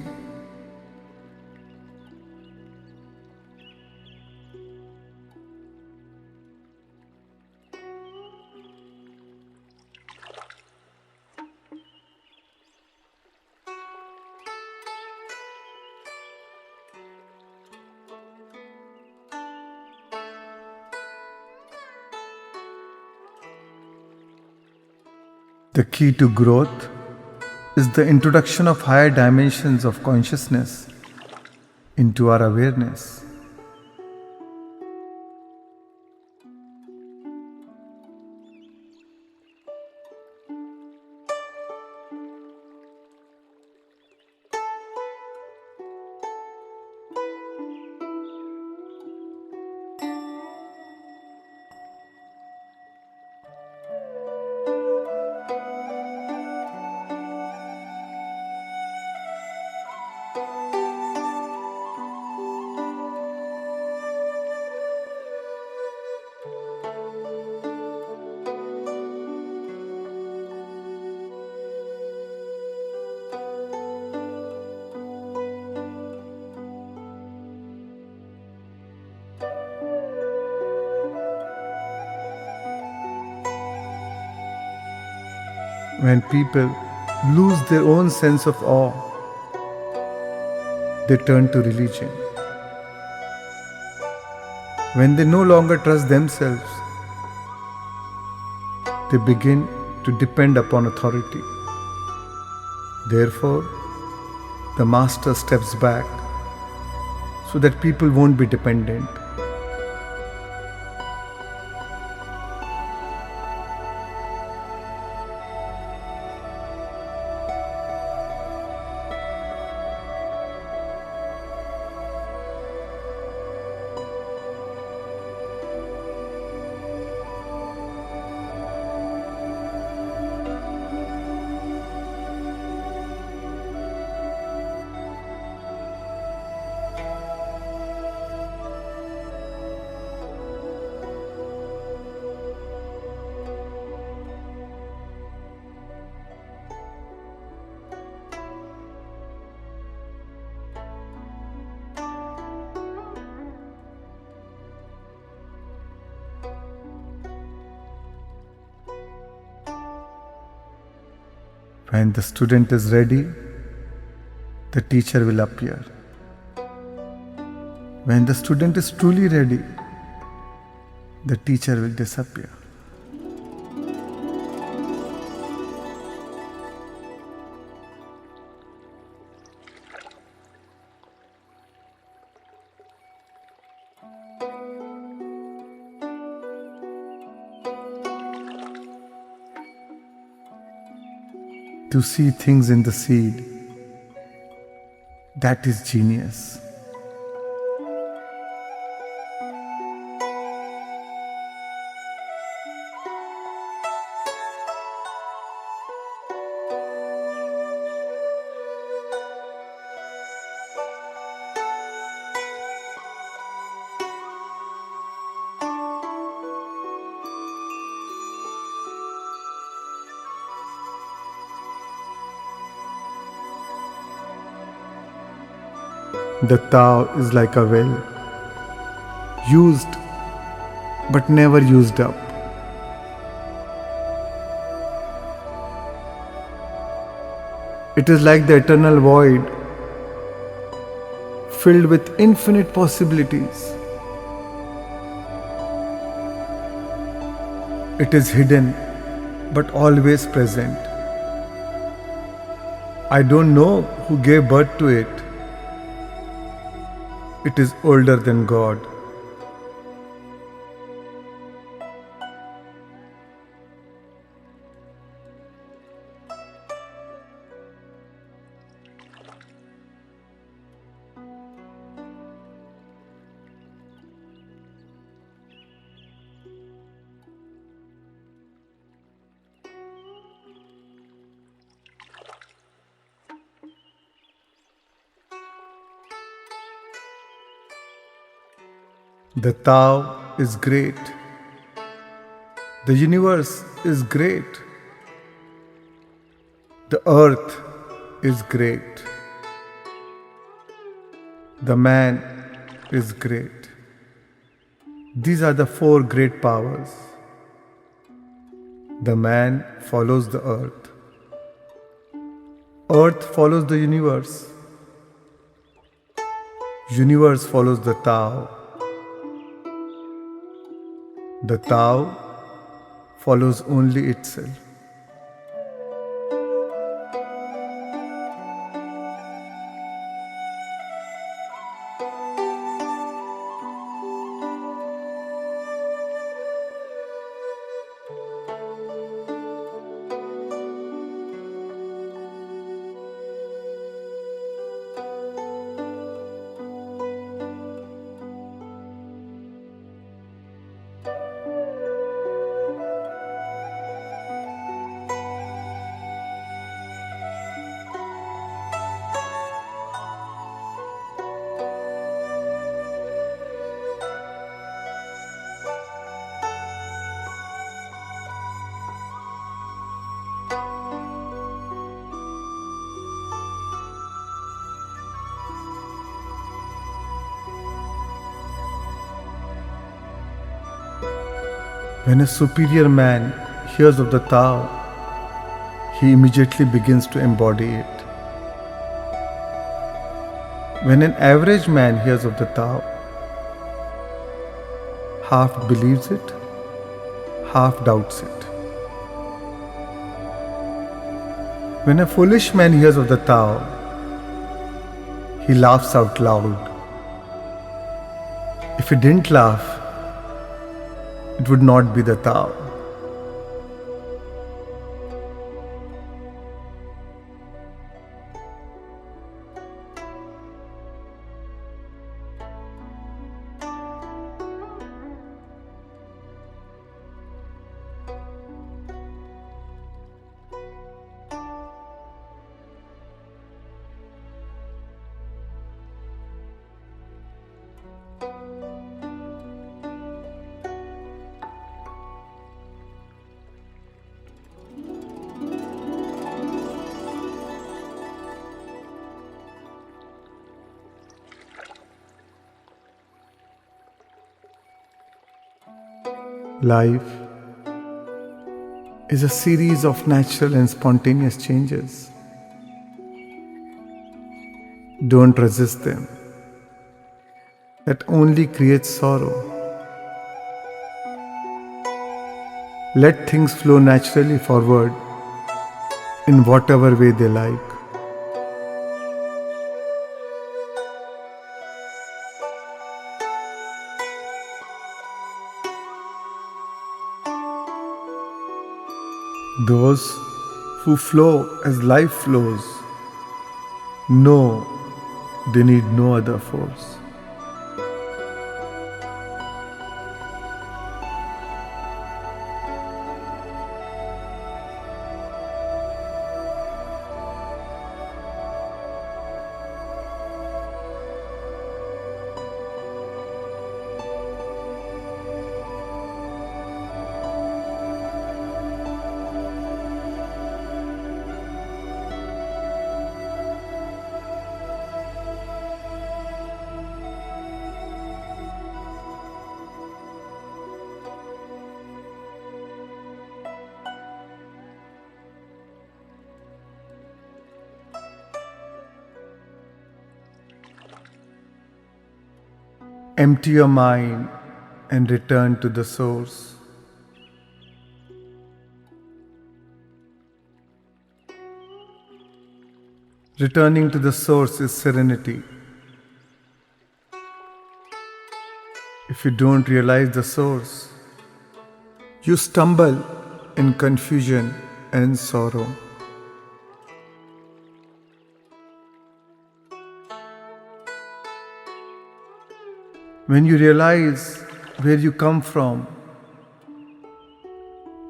The key to growth is the introduction of higher dimensions of consciousness into our awareness. When people lose their own sense of awe, they turn to religion. When they no longer trust themselves, they begin to depend upon authority. Therefore, the master steps back so that people won't be dependent. When the student is ready, the teacher will appear. When the student is truly ready, the teacher will disappear. To see things in the seed, that is genius. The Tao is like a well, used but never used up. It is like the eternal void, filled with infinite possibilities. It is hidden but always present. I don't know who gave birth to it. It is older than God. The Tao is great. The universe is great. The earth is great. The man is great. These are the four great powers. The man follows the earth. Earth follows the universe. Universe follows the Tao. The Tao follows only itself. When a superior man hears of the Tao, he immediately begins to embody it. When an average man hears of the Tao, half believes it, half doubts it. When a foolish man hears of the Tao, he laughs out loud. If he didn't laugh, it would not be the Tao. Life is a series of natural and spontaneous changes. Don't resist them. That only creates sorrow. Let things flow naturally forward in whatever way they like. Those who flow as life flows know they need no other force. Empty your mind and return to the source. Returning to the source is serenity. If you don't realize the source, you stumble in confusion and sorrow. When you realize where you come from,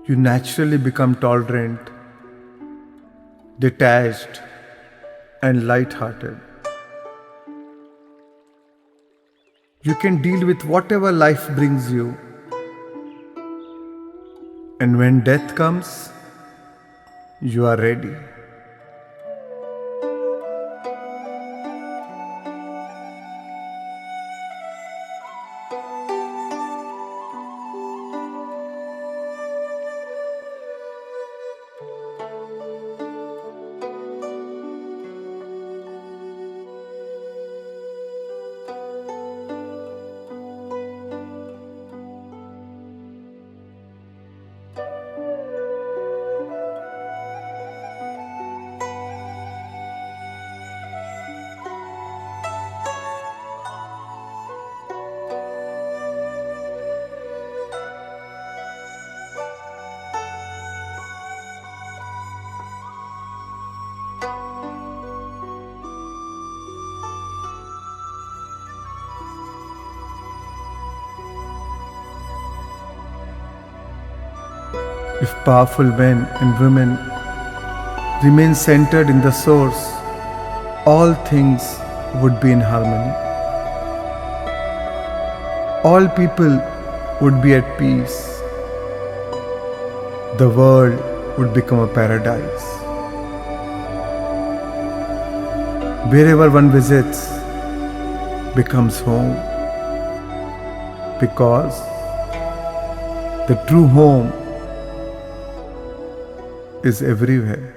you naturally become tolerant, detached, and light-hearted. You can deal with whatever life brings you. And when death comes, you are ready. If powerful men and women remain centered in the source, all things would be in harmony. All people would be at peace. The world would become a paradise. Wherever one visits becomes home, because the true home is everywhere.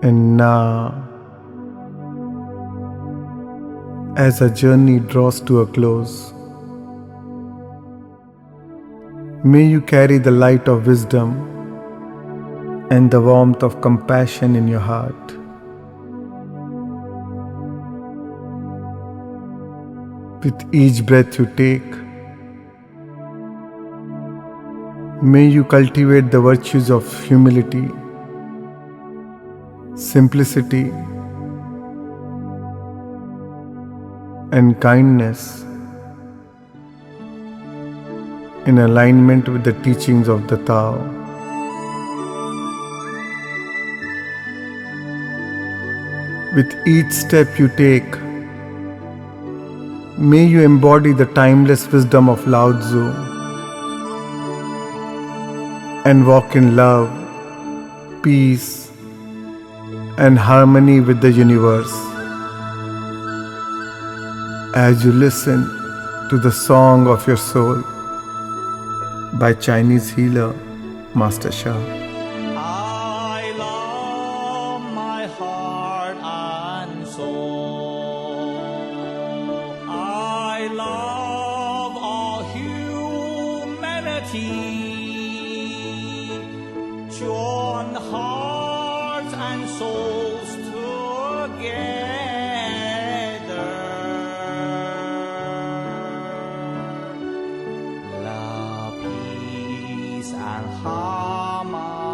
and now. As our journey draws to a close, may you carry the light of wisdom and the warmth of compassion in your heart. With each breath you take, may you cultivate the virtues of humility, simplicity, and kindness in alignment with the teachings of the Tao. With each step you take, may you embody the timeless wisdom of Lao Tzu and walk in love, peace, and harmony with the universe. As you listen to the Song of Your Soul by Chinese healer Master Sha. I love my heart and soul. I love all humanity. Join hearts and souls together. Love, peace, and harmony.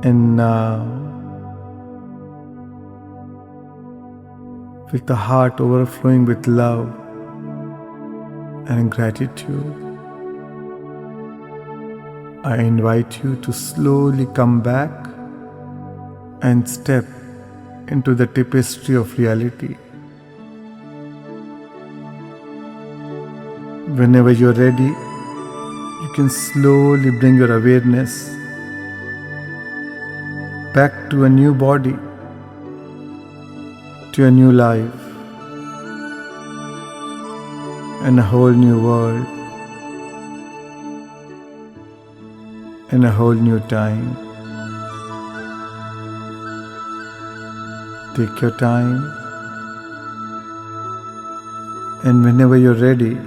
And now, with the heart overflowing with love and gratitude, I invite you to slowly come back and step into the tapestry of reality. Whenever you're ready, you can slowly bring your awareness back to a new body, to a new life, and a whole new world, and a whole new time. Take your time, and whenever you're ready,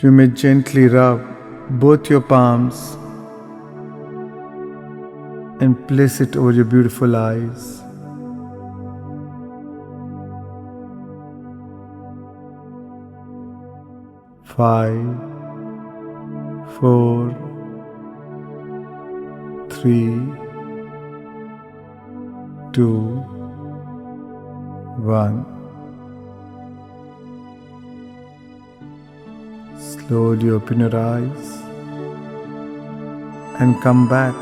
you may gently rub both your palms and place it over your beautiful eyes. Five, four, three, two, one. Slowly open your eyes and come back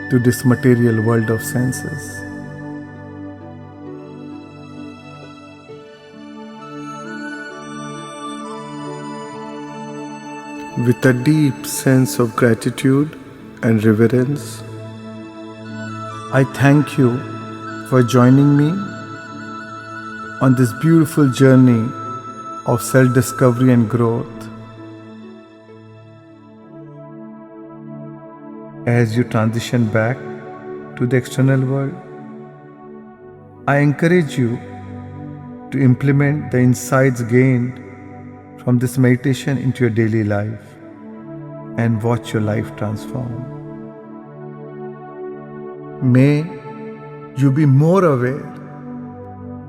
to this material world of senses. With a deep sense of gratitude and reverence, I thank you for joining me on this beautiful journey of self-discovery and growth. As you transition back to the external world, I encourage you to implement the insights gained from this meditation into your daily life and watch your life transform. May you be more aware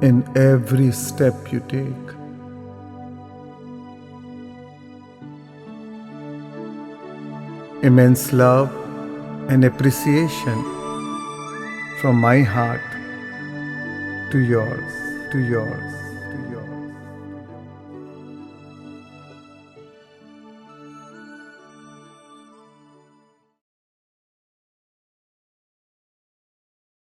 in every step you take. Immense love and appreciation from my heart to yours.